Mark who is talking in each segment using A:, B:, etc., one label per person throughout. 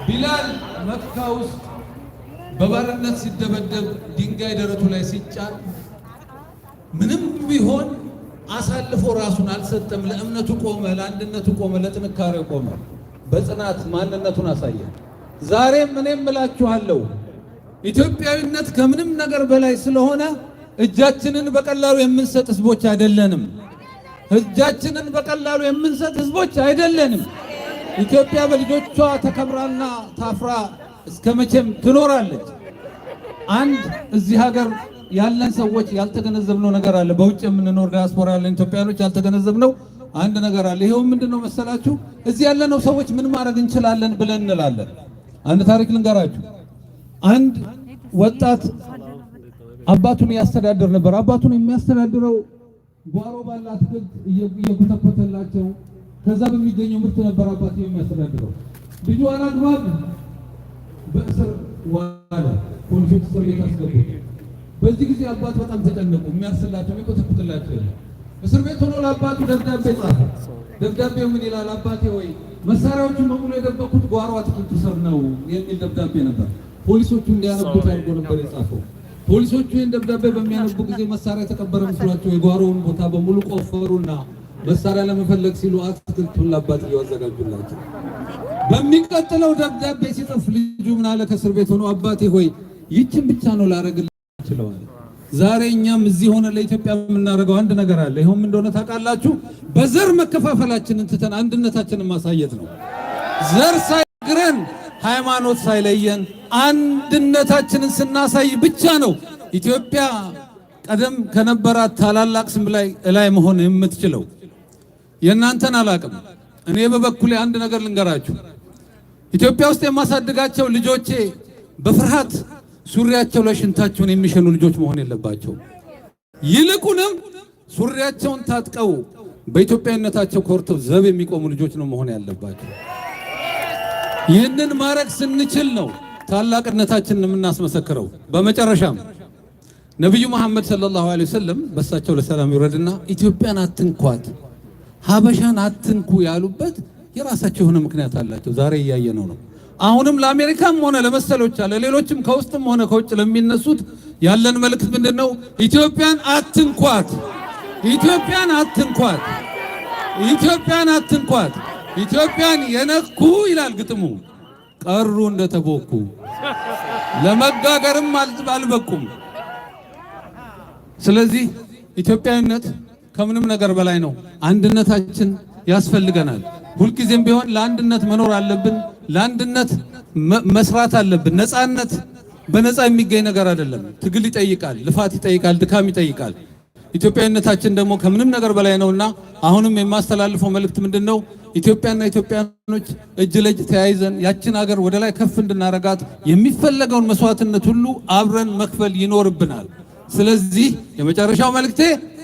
A: ቢላል መካ ውስጥ በባርነት ሲደበደብ ድንጋይ ደረቱ ላይ ሲጫን ምንም ቢሆን አሳልፎ ራሱን አልሰጠም። ለእምነቱ ቆመ፣ ለአንድነቱ ቆመ፣ ለጥንካሬው ቆመ። በጽናት ማንነቱን አሳየ። ዛሬም እኔም እላችኋለሁ ኢትዮጵያዊነት ከምንም ነገር በላይ ስለሆነ እጃችንን በቀላሉ የምንሰጥ ህዝቦች አይደለንም። እጃችንን በቀላሉ የምንሰጥ ህዝቦች አይደለንም። ኢትዮጵያ በልጆቿ ተከብራና ታፍራ እስከመቼም ትኖራለች። አንድ እዚህ ሀገር ያለን ሰዎች ያልተገነዘብነው ነገር አለ። በውጭ የምንኖር ዲያስፖራ ያለን ኢትዮጵያኖች ያልተገነዘብነው አንድ ነገር አለ። ይሄው ምንድነው መሰላችሁ? እዚህ ያለነው ሰዎች ምን ማድረግ እንችላለን ብለን እንላለን። አንድ ታሪክ ልንገራችሁ። አንድ ወጣት አባቱን ያስተዳድር ነበር። አባቱን የሚያስተዳድረው ጓሮ ባለ አትክልት እየኮተኮተላቸው ከዛ በሚገኘው ምርት ነበር አባቱ የሚያስተዳድረው። ልጁ አላግባብ በእስር ዋለ። ፖሊሶች እስር ቤት አስገቡት። በዚህ ጊዜ አባቱ በጣም ተጨነቁ። የሚያርስላቸው የሚኮተኩትላቸው የለም። እስር ቤት ሆኖ ለአባቱ ደብዳቤ ጻፈ። ደብዳቤው ምን ይላል? አባቴ ወይ መሳሪያዎቹን በሙሉ የደበቁት ጓሮ አትክልቱ ስር ነው የሚል ደብዳቤ ነበር። ፖሊሶቹ እንዲያነቡት አድርጎ ነበር የጻፈው። ፖሊሶቹ ይህን ደብዳቤ በሚያነቡ ጊዜ መሳሪያ የተቀበረ መስሏቸው የጓሮውን ቦታ በሙሉ ቆፈሩና መሳሪያ ለመፈለግ ሲሉ አትክልቱን ለአባትየው አዘጋጁላቸው። በሚቀጥለው ደብዳቤ ሲጽፍ ልጁ ምን አለ? ከእስር ቤት ሆኖ አባቴ ሆይ ይችን ብቻ ነው ላደርግልህ ይችላል። ዛሬ እኛም እዚህ ሆነ ለኢትዮጵያ የምናደርገው አንድ ነገር አለ። ይሄውም እንደሆነ ታውቃላችሁ? በዘር መከፋፈላችንን ትተን አንድነታችንን ማሳየት ነው። ዘር ሳይግረን ሃይማኖት ሳይለየን አንድነታችንን ስናሳይ ብቻ ነው ኢትዮጵያ ቀደም ከነበራት ታላላቅ ስም ላይ መሆን የምትችለው። የእናንተን አላቅም። እኔ በበኩሌ አንድ ነገር ልንገራችሁ። ኢትዮጵያ ውስጥ የማሳድጋቸው ልጆቼ በፍርሃት ሱሪያቸው ላይ ሽንታቸውን የሚሸኑ ልጆች መሆን የለባቸው። ይልቁንም ሱሪያቸውን ታጥቀው በኢትዮጵያዊነታቸው ኮርተው ዘብ የሚቆሙ ልጆች ነው መሆን ያለባቸው። ይህንን ማድረግ ስንችል ነው ታላቅነታችንን የምናስመሰክረው። በመጨረሻም ነብዩ መሐመድ ሰለላሁ ዐለይሂ ወሰለም በሳቸው ለሰላም ይወረድና ኢትዮጵያን አትንኳት፣ ሀበሻን አትንኩ ያሉበት የራሳቸው የሆነ ምክንያት አላቸው። ዛሬ እያየነው ነው። አሁንም ለአሜሪካም ሆነ ለመሰሎች አለ ሌሎችም ከውስጥም ሆነ ከውጭ ለሚነሱት ያለን መልእክት ምንድነው? ኢትዮጵያን አትንኳት፣ ኢትዮጵያን አትንኳት፣ ኢትዮጵያን አትንኳት። ኢትዮጵያን የነኩ ይላል ግጥሙ ቀሩ እንደተቦኩ፣ ለመጋገርም አልበቁም። ስለዚህ ኢትዮጵያዊነት ከምንም ነገር በላይ ነው። አንድነታችን ያስፈልገናል። ሁልጊዜም ቢሆን ለአንድነት መኖር አለብን። ለአንድነት መስራት አለብን። ነፃነት በነፃ የሚገኝ ነገር አይደለም። ትግል ይጠይቃል፣ ልፋት ይጠይቃል፣ ድካም ይጠይቃል። ኢትዮጵያዊነታችን ደግሞ ከምንም ነገር በላይ ነውና አሁንም የማስተላልፈው መልእክት ምንድነው? ኢትዮጵያና ኢትዮጵያኖች እጅ ለእጅ ተያይዘን ያችን ሀገር ወደ ላይ ከፍ እንድናረጋት የሚፈለገውን መስዋዕትነት ሁሉ አብረን መክፈል ይኖርብናል። ስለዚህ የመጨረሻው መልእክቴ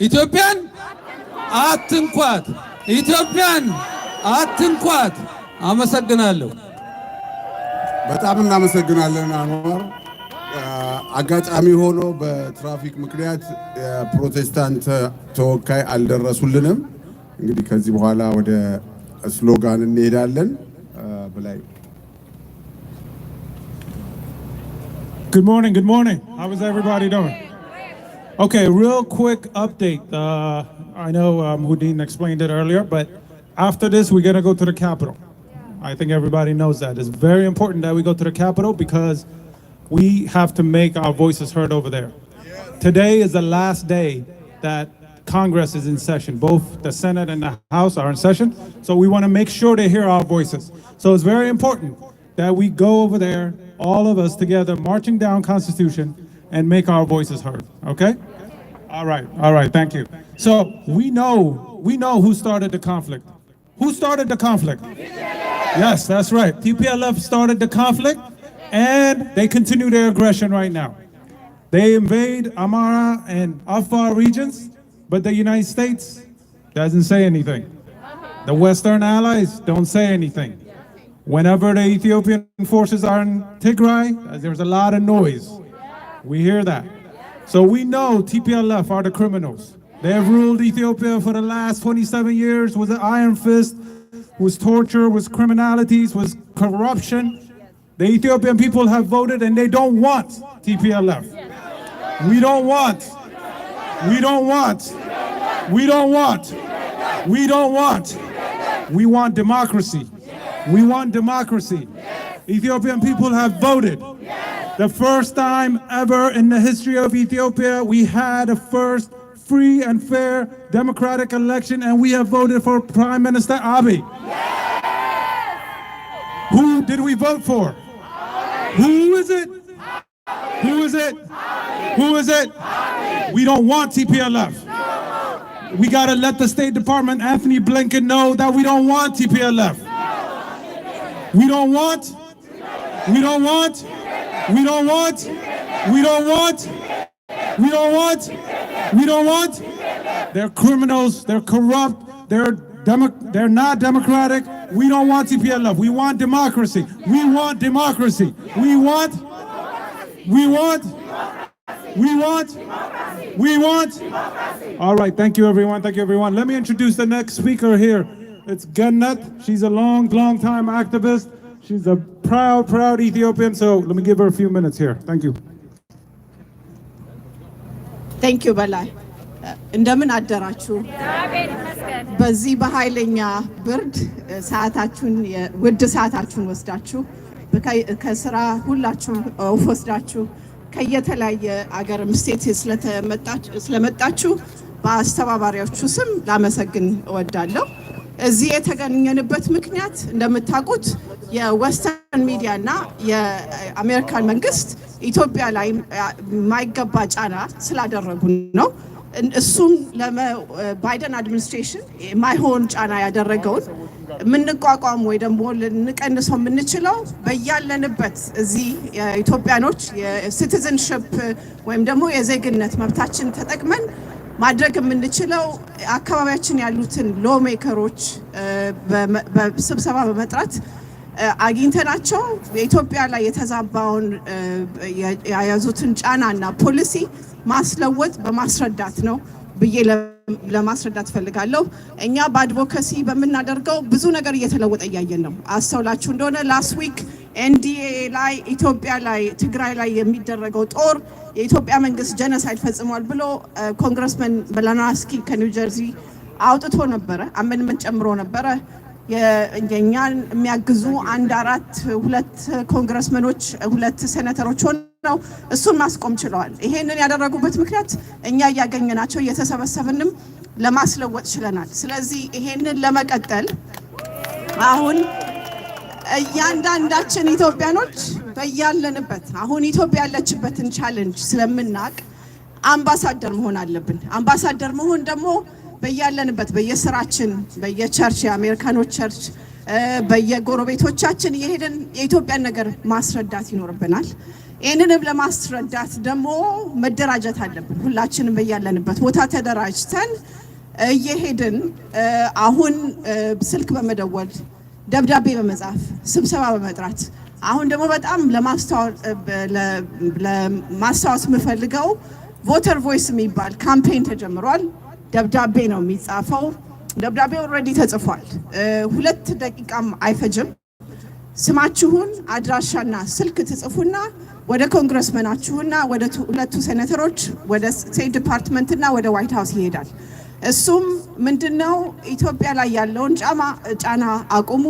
A: ኢትዮጵያን አትንኳት፣ ኢትዮጵያን አትንኳት። አመሰግናለሁ።
B: በጣም እናመሰግናለን አንዋር። አጋጣሚ ሆኖ በትራፊክ ምክንያት የፕሮቴስታንት ተወካይ አልደረሱልንም። እንግዲህ ከዚህ በኋላ ወደ ስሎጋን እንሄዳለን። በላይ
C: Good morning, good morning. How is everybody doing? Okay, real quick update. I know Houdin explained it earlier, but after this we're going to go to the Capitol. I think everybody knows that. It's very important that we go to the Capitol because we have to make our voices heard over there. Today is the last day that Congress is in session. Both the Senate and the House are in session. So we want to make sure they hear our voices. So it's very important that we go over there, all of us together, marching down Constitution and make our voices heard. Okay? All right, thank you. So we know who started the conflict. Who started the conflict? Yes, that's right. TPLF started the conflict and they continue their aggression right now. They invade Amhara and Afar regions, but the United States doesn't say anything. The Western allies don't say anything. Whenever the Ethiopian forces are in Tigray, there's a lot of noise. We hear that. So we know TPLF are the criminals. They have ruled Ethiopia for the last 27 years with an iron fist, with torture, with criminalities, with corruption. The Ethiopian people have voted and they don't want TPLF. We don't want. We don't want. We don't want. We don't want. We want democracy. We want democracy. Ethiopian people have voted. The first time ever in the history of Ethiopia, we had a first free and fair democratic election, and we have voted for Prime Minister Abiy. Who did we vote for? Who is it? Who is it? Who is it? We don't want TPLF. We got to let the State Department, Anthony Blinken, know that we don't want TPLF. We don't want. We don't want. We don't want. We don't want. We don't want. We don't want. They're criminals. They're corrupt. They're not democratic. We don't want TPLF. We want democracy. We want democracy. We want. We want. We want. We want. All right. Thank you, everyone. Thank you, everyone. Let me introduce the next speaker here. It's Gannat. She's a long time activist. She's a proud Ethiopian. So let me give her a few minutes here. Thank you.
D: Thank you, Balai. እንደምን አደራችሁ? በዚህ በኃይለኛ ብርድ ሰዓታችሁን ውድ ሰዓታችሁን ወስዳችሁ ከስራ ሁላችሁ ወስዳችሁ ከየተለያየ አገር ስቴት ስለመጣችሁ በአስተባባሪዎቹ ስም ላመሰግን እወዳለሁ። እዚህ የተገኘንበት ምክንያት እንደምታውቁት የዌስተርን ሚዲያና የአሜሪካን መንግስት ኢትዮጵያ ላይ ማይገባ ጫና ስላደረጉ ነው። እሱም ለባይደን አድሚኒስትሬሽን ማይሆን ጫና ያደረገውን ምንቋቋም ወይ ደግሞ ልንቀንሰው የምንችለው በያለንበት እዚህ ኢትዮጵያኖች የሲቲዝንሺፕ ወይም ደግሞ የዜግነት መብታችን ተጠቅመን ማድረግ የምንችለው አካባቢያችን ያሉትን ሎ ሜከሮች በስብሰባ በመጥራት አግኝተናቸው በኢትዮጵያ ላይ የተዛባውን ያያዙትን ጫናና ፖሊሲ ማስለወጥ በማስረዳት ነው ብዬ ለማስረዳት ፈልጋለሁ። እኛ በአድቮካሲ በመናደርገው ብዙ ነገር እየተለወጠ ያያየን ነው። አስተውላችሁ እንደሆነ ላስት ዊክ ኤንዲኤ ላይ ኢትዮጵያ ላይ ትግራይ ላይ የሚደረገው ጦር የኢትዮጵያ መንግስት ጀነሳይድ ፈጽሟል ብሎ ኮንግረስመን በላናስኪ ከኒው ጀርዚ አውጥቶ ነበረ። አመንመንት ጨምሮ ነበረ። የኛን የሚያግዙ ሁለት ኮንግረስመኖች ሁለት ሴኔተሮች ሆነው እሱን ማስቆም ችለዋል። ይሄንን ያደረጉበት ምክንያት እኛ ያገኘናቸው የተሰበሰብንም ለማስለወጥ ችለናል። ስለዚህ ይሄንን ለመቀጠል አሁን እያንዳንዳችን ኢትዮጵያኖች በያለንበት አሁን ኢትዮጵያ ያለችበትን ቻሌንጅ ስለምናቅ አምባሳደር መሆን አለብን። አምባሳደር መሆን ደግሞ በያለንበት በየስራችን በየቸርች የአሜሪካኖች ቸርች በየጎረቤቶቻችን እየሄድን የኢትዮጵያን ነገር ማስረዳት ይኖርብናል። ይህንንም ለማስረዳት ደግሞ መደራጀት አለብን። ሁላችንም በያለንበት ቦታ ተደራጅተን እየሄድን አሁን ስልክ በመደወል ደብዳቤ በመጻፍ ስብሰባ በመጥራት አሁን ደግሞ በጣም ለማስታወስ የምፈልገው ቮተር ቮይስ የሚባል ካምፔን ተጀምሯል። ደብዳቤ ነው የሚጻፈው። ደብዳቤው ኦልሬዲ ተጽፏል። 2 ደቂቃም አይፈጅም። ስማችሁን አድራሻና ስልክ ትጽፉና ወደ ኮንግረስመናችሁና ወደ ሁለቱ ሴኔተሮች ወደ ስቴት ዲፓርትመንትና ወደ ዋይት ሃውስ ይሄዳል። እሱም ምንድነው ኢትዮጵያ ላይ ያለውን ጫና አቁሙ።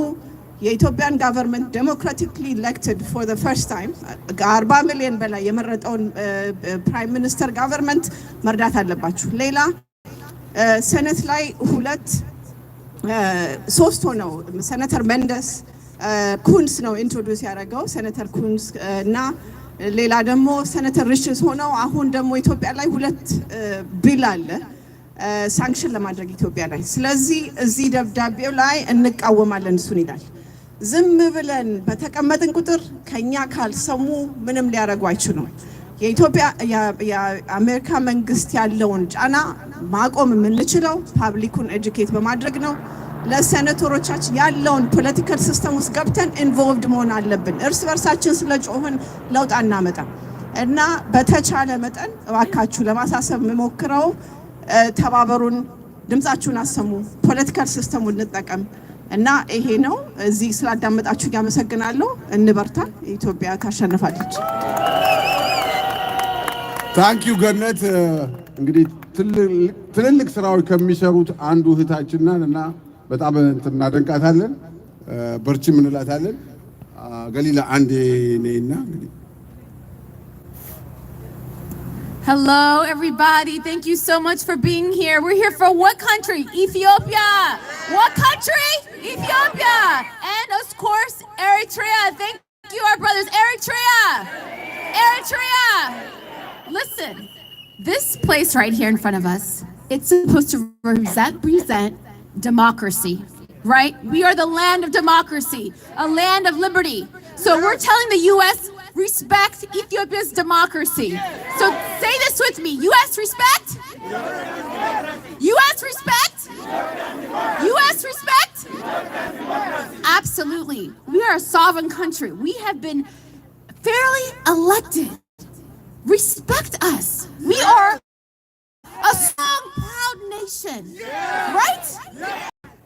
D: የኢትዮጵያን ጋቨርንመንት ዴሞክራቲክሊ ኤሌክትድ ፎር ዘ ፈርስት ታይም 40 ሚሊዮን በላይ የመረጠውን ፕራይም ሚኒስተር ጋቨርንመንት መርዳት አለባችሁ። ሌላ ሴኔት ላይ 3 ሆነው ሴኔተር መንደስ ኩንስ ነው ኢንትሮዱስ ያደረገው ሴኔተር ኩንስ እና ሌላ ደግሞ ሴኔተር ሪችስ ሆነው አሁን ደግሞ ኢትዮጵያ ላይ 2 ቢል አለ ሳንክሽን ለማድረግ ኢትዮጵያ ላይ። ስለዚህ እዚህ ደብዳቤው ላይ እንቃወማለን እሱን ይላል። ዝም ብለን በተቀመጥን ቁጥር ከኛ ካልሰሙ ምንም ሊያደርጉ አይችሉም። የኢትዮጵያ የአሜሪካ መንግስት ያለውን ጫና ማቆም የምንችለው ፓብሊኩን ኤጁኬት በማድረግ ነው። ለሴኔተሮቻችን ያለውን ፖለቲካል ሲስተም ውስጥ ገብተን ኢንቮልቭድ መሆን አለብን። እርስ በርሳችን ስለጮህን ለውጥ አናመጣም እና በተቻለ መጠን እባካችሁ ለማሳሰብ የምሞክረው ተባበሩን፣ ድምጻችሁን አሰሙ፣ ፖለቲካል ሲስተሙን እንጠቀም። እና ይሄ ነው እዚህ ስላዳመጣችሁ ያመሰግናለሁ እንበርታ ኢትዮጵያ ታሸንፋለች
B: ታንክ ዩ ገነት እንግዲህ ትልልቅ ስራዎች ከሚሰሩት አንዱ እህታችንና በጣም እናደንቃታለን በርቺም እንላታለን ገሊላ አንዴ ነይና እንግዲህ
E: Hello, everybody. Thank you so much for being here. We're here for what country? Ethiopia. What country? Ethiopia. And of course, Eritrea. Thank you, our brothers. Eritrea. Eritrea. Listen, this place right here in front of us, it's supposed to represent democracy, right? We are the land of democracy, a land of liberty. So we're telling the U.S., respect Ethiopia's democracy. So say this with me. U.S. respect? U.S. respect? U.S. respect? Absolutely. We are a sovereign country. We have been fairly elected. Respect us. We are a strong, proud nation. Right?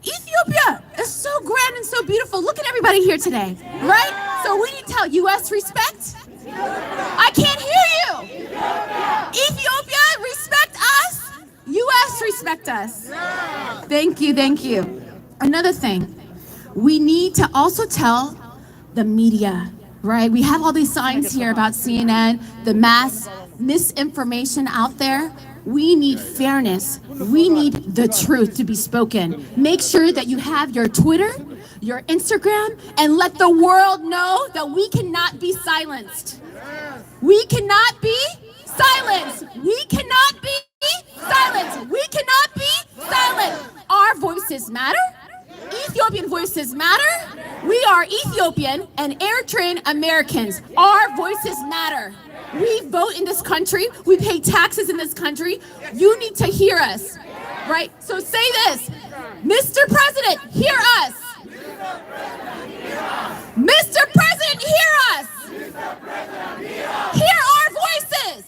E: Ethiopia is so grand and so beautiful. Look at everybody here today, right? So we need to tell U.S. respect. I can't hear you. Ethiopia, respect us. U.S. respect us. Thank you, thank you. Another thing, we need to also tell the media, right? We have all these signs here about CNN, the mass misinformation out there. We need fairness. We need the truth to be spoken. Make sure that you have your Twitter, your Instagram, and let the world know that we cannot be silenced. We cannot be silenced. We cannot be silenced. We cannot be silent. Our voices matter. Ethiopian voices matter. We are Ethiopian and Eritrean Americans. Our voices matter. We vote in this country. We pay taxes in this country. You need to hear us, right? So say this, Mr. President, hear us. Mr. President, hear us. Hear our voices.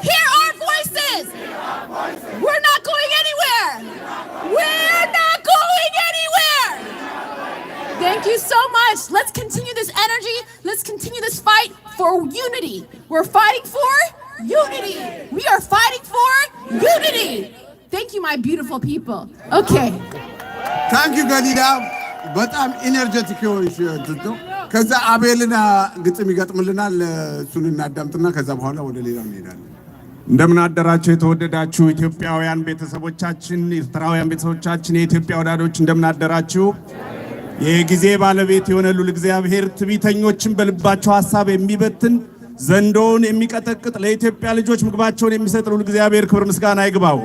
E: Hear our voices. We're not going anywhere. We're not going anywhere. Thank you so much. Let's continue this energy. Let's continue this fight for unity. We're fighting for unity. We are fighting for unity. Thank you, my beautiful people. Okay.
B: Thank you, Galida. በጣም ኢነርጀቲክ ሆንሽ እንትቶ ከዛ አቤልና ግጥም ይገጥምልናል እሱን እናዳምጥና ከዛ በኋላ ወደ ሌላው እንሄዳለን
F: እንደምን አደራችሁ የተወደዳችሁ ኢትዮጵያውያን ቤተሰቦቻችን ኤርትራውያን ቤተሰቦቻችን የኢትዮጵያ ወዳጆች እንደምን አደራችሁ የጊዜ ባለቤት የሆነ ሉል እግዚአብሔር ትዕቢተኞችን በልባቸው ሐሳብ የሚበትን ዘንዶውን የሚቀጠቅጥ ለኢትዮጵያ ልጆች ምግባቸውን የሚሰጥ ሉል እግዚአብሔር ክብር ምስጋና ይግባው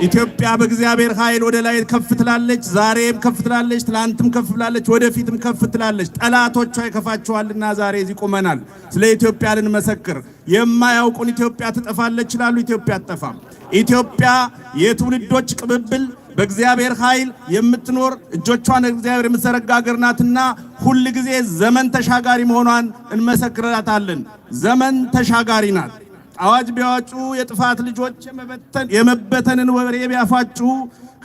F: ኢትዮጵያ በእግዚአብሔር ኃይል ወደ ላይ ከፍ ትላለች ዛሬም ከፍ ትላለች ትላንትም ከፍ ብላለች ወደፊትም ከፍ ትላለች ጠላቶቿ ይከፋቸዋልና ዛሬ እዚህ ቆመናል ስለ ኢትዮጵያ ልንመሰክር የማያውቁን ኢትዮጵያ ትጠፋለች ይላሉ ኢትዮጵያ አትጠፋም ኢትዮጵያ የትውልዶች ቅብብል በእግዚአብሔር ኃይል የምትኖር እጆቿን እግዚአብሔር የምትዘረጋ ሀገር ናትና ሁሉ ጊዜ ዘመን ተሻጋሪ መሆኗን እንመሰክራታለን ዘመን ተሻጋሪ ናት አዋጅ ቢያወጡ የጥፋት ልጆች የመበተንን ወሬ ቢያፋጩ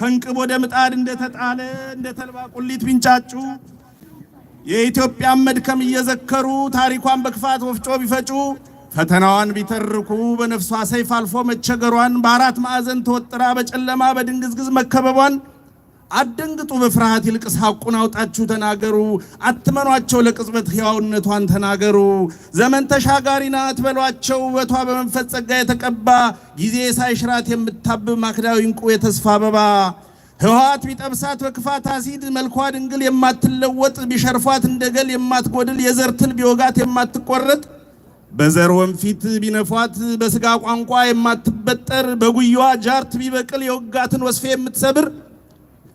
F: ከንቅብ ወደ ምጣድ እንደተጣለ እንደተልባ ቁሊት ቢንጫጩ የኢትዮጵያ መድከም እየዘከሩ ታሪኳን በክፋት ወፍጮ ቢፈጩ ፈተናዋን ቢተርኩ በነፍሷ ሰይፍ አልፎ መቸገሯን በአራት ማዕዘን ተወጥራ በጨለማ በድንግዝግዝ መከበቧን አደንግጡ በፍርሃት ይልቅስ ሐቁን አውጣችሁ ተናገሩ አትመኗቸው ለቅጽበት ሕያውነቷን ተናገሩ ዘመን ተሻጋሪ ናት በሏቸው ውበቷ በመንፈስ ጸጋ የተቀባ ጊዜ ሳይሽራት የምታብብ ማክዳዊ ዕንቁ የተስፋ አበባ ህዋት ቢጠብሳት በክፋት አሲድ መልኳ ድንግል የማትለወጥ ቢሸርፏት እንደገል የማትጎድል የዘርትል ቢወጋት የማትቆረጥ በዘር ወንፊት ቢነፏት በስጋ ቋንቋ የማትበጠር በጉያዋ ጃርት ቢበቅል የወጋትን ወስፌ የምትሰብር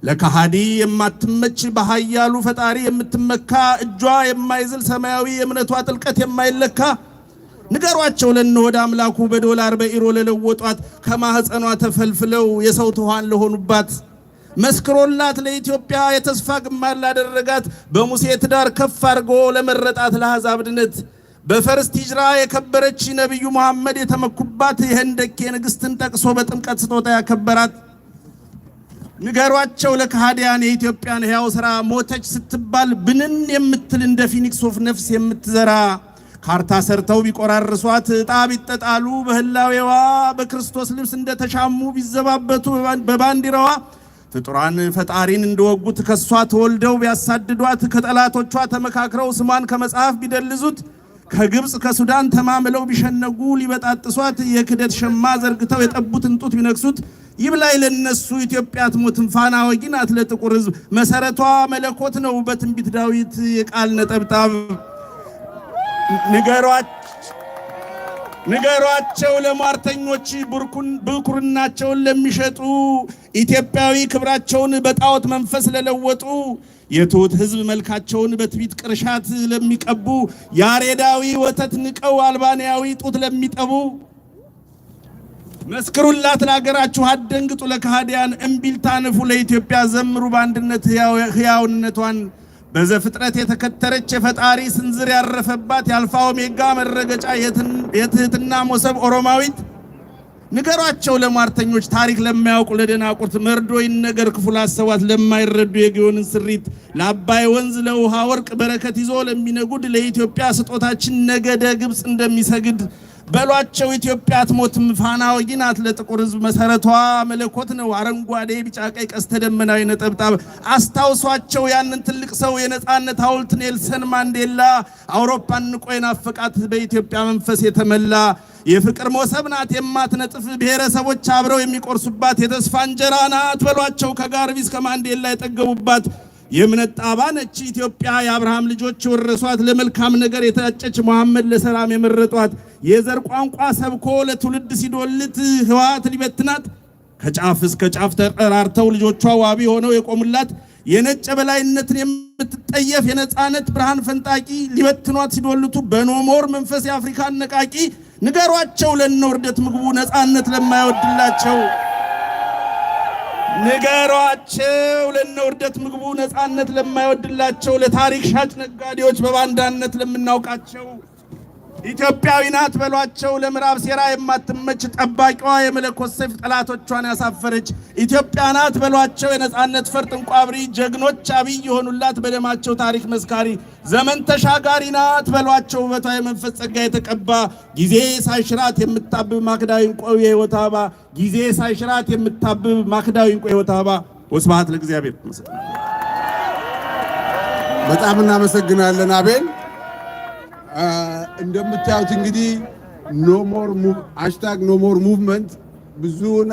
F: ለካሃዲ የማትመች በኃያሉ ፈጣሪ የምትመካ እጇ የማይዝል ሰማያዊ የእምነቷ ጥልቀት የማይለካ ንገሯቸው ለነወደ አምላኩ በዶላር በኢሮ ለለወጧት ከማህፀኗ ተፈልፍለው የሰው ተዋን ለሆኑባት መስክሮላት ለኢትዮጵያ የተስፋ ግማር ላደረጋት በሙሴ ትዳር ከፍ አድርጎ ለመረጣት ለአሕዛብ ድነት በፈርስት ሂጅራ የከበረች ነብዩ መሐመድ የተመኩባት የህንደኬ ንግስትን ጠቅሶ በጥምቀት ስጦታ ያከበራት ንገሯቸው ለካህዲያን የኢትዮጵያን ሕያው ሥራ ሞተች ስትባል ብንን የምትል እንደ ፊኒክስ ወፍ ነፍስ የምትዘራ ካርታ ሰርተው ቢቆራርሷት ዕጣ ቢጠጣሉ በህላዌዋ በክርስቶስ ልብስ እንደተሻሙ ቢዘባበቱ በባንዲራዋ ፍጡራን ፈጣሪን እንደወጉት ከሷ ተወልደው ቢያሳድዷት ከጠላቶቿ ተመካክረው ስሟን ከመጽሐፍ ቢደልዙት ከግብጽ ከሱዳን ተማምለው ቢሸነጉ ሊበጣጥሷት የክደት ሸማ ዘርግተው የጠቡትን ጡት ቢነክሱት ይብላይ ለነሱ ኢትዮጵያ ትሞትን ፋና ወጊ ናት ለጥቁር ሕዝብ መሰረቷ መለኮት ነው በትንቢት ዳዊት የቃል ነጠብጣብ ንገሯቸው ለሟርተኞች ብኩርናቸውን ለሚሸጡ ኢትዮጵያዊ ክብራቸውን በጣዖት መንፈስ ለለወጡ የትውት ሕዝብ መልካቸውን በትቢት ቅርሻት ለሚቀቡ ያሬዳዊ ወተት ንቀው አልባንያዊ ጡት ለሚጠቡ መስክሩላት ለሀገራችሁ አደንግጡ ለካህዲያን እምቢልታ ንፉ ለኢትዮጵያ ዘምሩ በአንድነት ሕያውነቷን በዘፍጥረት የተከተረች የፈጣሪ ስንዝር ያረፈባት የአልፋ ኦሜጋ መረገጫ የትህትና ሞሰብ ኦሮማዊት ንገሯቸው ለሟርተኞች ታሪክ ለማያውቁ ለደናቁርት መርዶ ይነገር ክፉ ላሰዋት ለማይረዱ የጊዮንን ስሪት ለአባይ ወንዝ ለውሃ ወርቅ በረከት ይዞ ለሚነጉድ ለኢትዮጵያ ስጦታችን ነገደ ግብጽ እንደሚሰግድ በሏቸው ኢትዮጵያ አትሞትም ፋና ወጊ ናት ለጥቁር ሕዝብ መሰረቷ መለኮት ነው አረንጓዴ ቢጫ ቀይ ቀስተ ደመናዊ ነጠብጣብ አስታውሷቸው ያንን ትልቅ ሰው የነጻነት ሐውልት ኔልሰን ማንዴላ አውሮፓን ንቆ የናፈቃት በኢትዮጵያ መንፈስ የተመላ የፍቅር ሞሰብ ናት የማትነጥፍ ብሔረሰቦች አብረው የሚቆርሱባት የተስፋ እንጀራ ናት በሏቸው ከጋርቢስ ከማንዴላ የጠገቡባት የእምነት ጣባ ነች ኢትዮጵያ የአብርሃም ልጆች ወረሷት ለመልካም ነገር የታጨች መሐመድ ለሰላም የመረጧት የዘር ቋንቋ ሰብኮ ለትውልድ ሲዶልት ህዋት ሊበትናት ከጫፍ እስከ ጫፍ ተጠራርተው ልጆቿ ዋቢ ሆነው የቆሙላት የነጭ በላይነትን የምትጠየፍ የነጻነት ብርሃን ፈንጣቂ ሊበትኗት ሲዶልቱ በኖሞር መንፈስ የአፍሪካ ነቃቂ ንገሯቸው ለነውርደት ምግቡ ነጻነት ለማይወድላቸው ንገሯቸው ለነውርደት ምግቡ ነጻነት ለማይወድላቸው ለታሪክ ሻጭ ነጋዴዎች በባንዳነት ለምናውቃቸው ኢትዮጵያዊ ናት በሏቸው ለምዕራብ ሴራ የማትመች ጠባቂዋ የመለኮት ሰይፍ ጠላቶቿን ያሳፈረች ኢትዮጵያ ናት በሏቸው የነጻነት ፈርጥ እንቋብሪ ጀግኖች አብይ የሆኑላት በደማቸው ታሪክ መስካሪ ዘመን ተሻጋሪ ናት በሏቸው ውበቷ የመንፈስ ጸጋ የተቀባ ጊዜ ሳይሽራት የምታብብ ማክዳዊ ዕንቁ የሕይወት አበባ ጊዜ ሳይሽራት የምታብብ ማክዳዊ ዕንቁ የሕይወት አበባ ወስብሐት ለእግዚአብሔር።
B: በጣም እናመሰግናለን አቤል። እንደምታዩት እንግዲህ #ኖሞር ሙቭመንት ብዙውን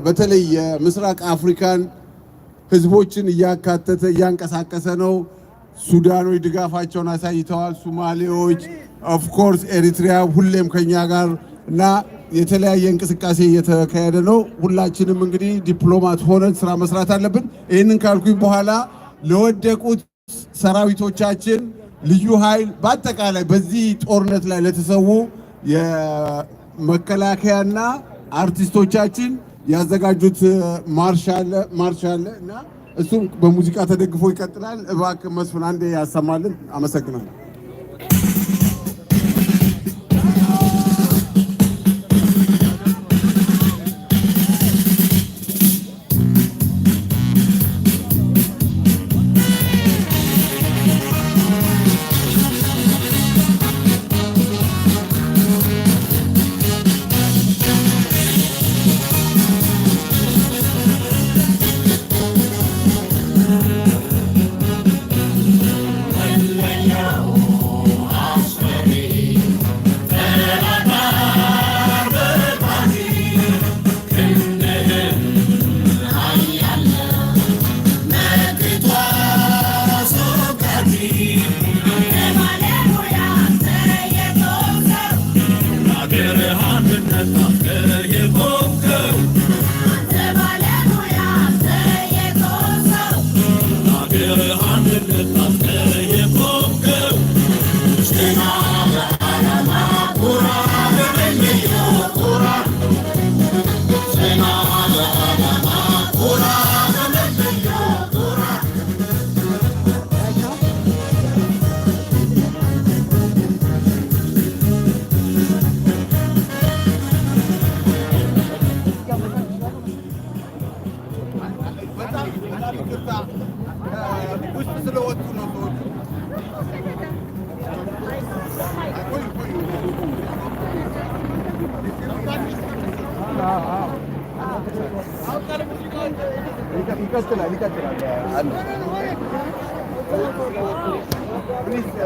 B: በተለይ የምስራቅ አፍሪካን ህዝቦችን እያካተተ እያንቀሳቀሰ ነው። ሱዳኖች ድጋፋቸውን አሳይተዋል። ሶማሌዎች ኦፍ ኮርስ ኤሪትሪያ ሁሌም ከኛ ጋር እና የተለያየ እንቅስቃሴ እየተካሄደ ነው። ሁላችንም እንግዲህ ዲፕሎማት ሆነን ስራ መስራት አለብን። ይህንን ካልኩኝ በኋላ ለወደቁት ሰራዊቶቻችን ልዩ ኃይል በአጠቃላይ በዚህ ጦርነት ላይ ለተሰዉ የመከላከያና አርቲስቶቻችን ያዘጋጁት ማርሻል እና እሱም በሙዚቃ ተደግፎ ይቀጥላል። እባክህ መስፍን አንዴ ያሰማልን። አመሰግናለሁ።
G: Hallelujah.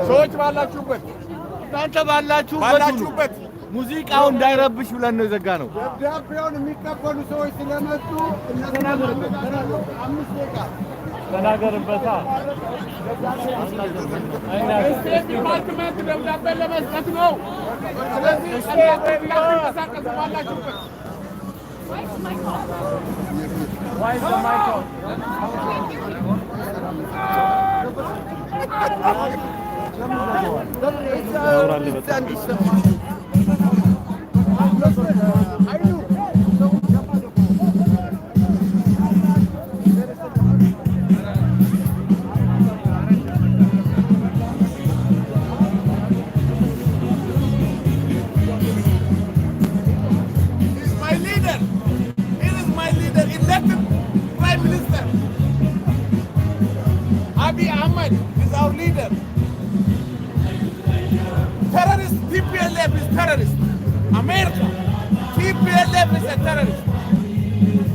G: ሰዎች ባላችሁበት እናንተ ባላችሁበት ሙዚቃው እንዳይረብሽ ብለን ነው የዘጋነው።
B: ደብዳቤውን የሚቀበሉ ሰዎች ስለመጡ
G: ተናገርበታ ስቴት ዲፓርትመንት ደብዳቤ ለመስጠት ነው። ስለዚህ ተንቀሳቀሱ ባላችሁበት። Why is the mic on? Terrorist, TPLF is terrorist. America, TPLF is a terrorist.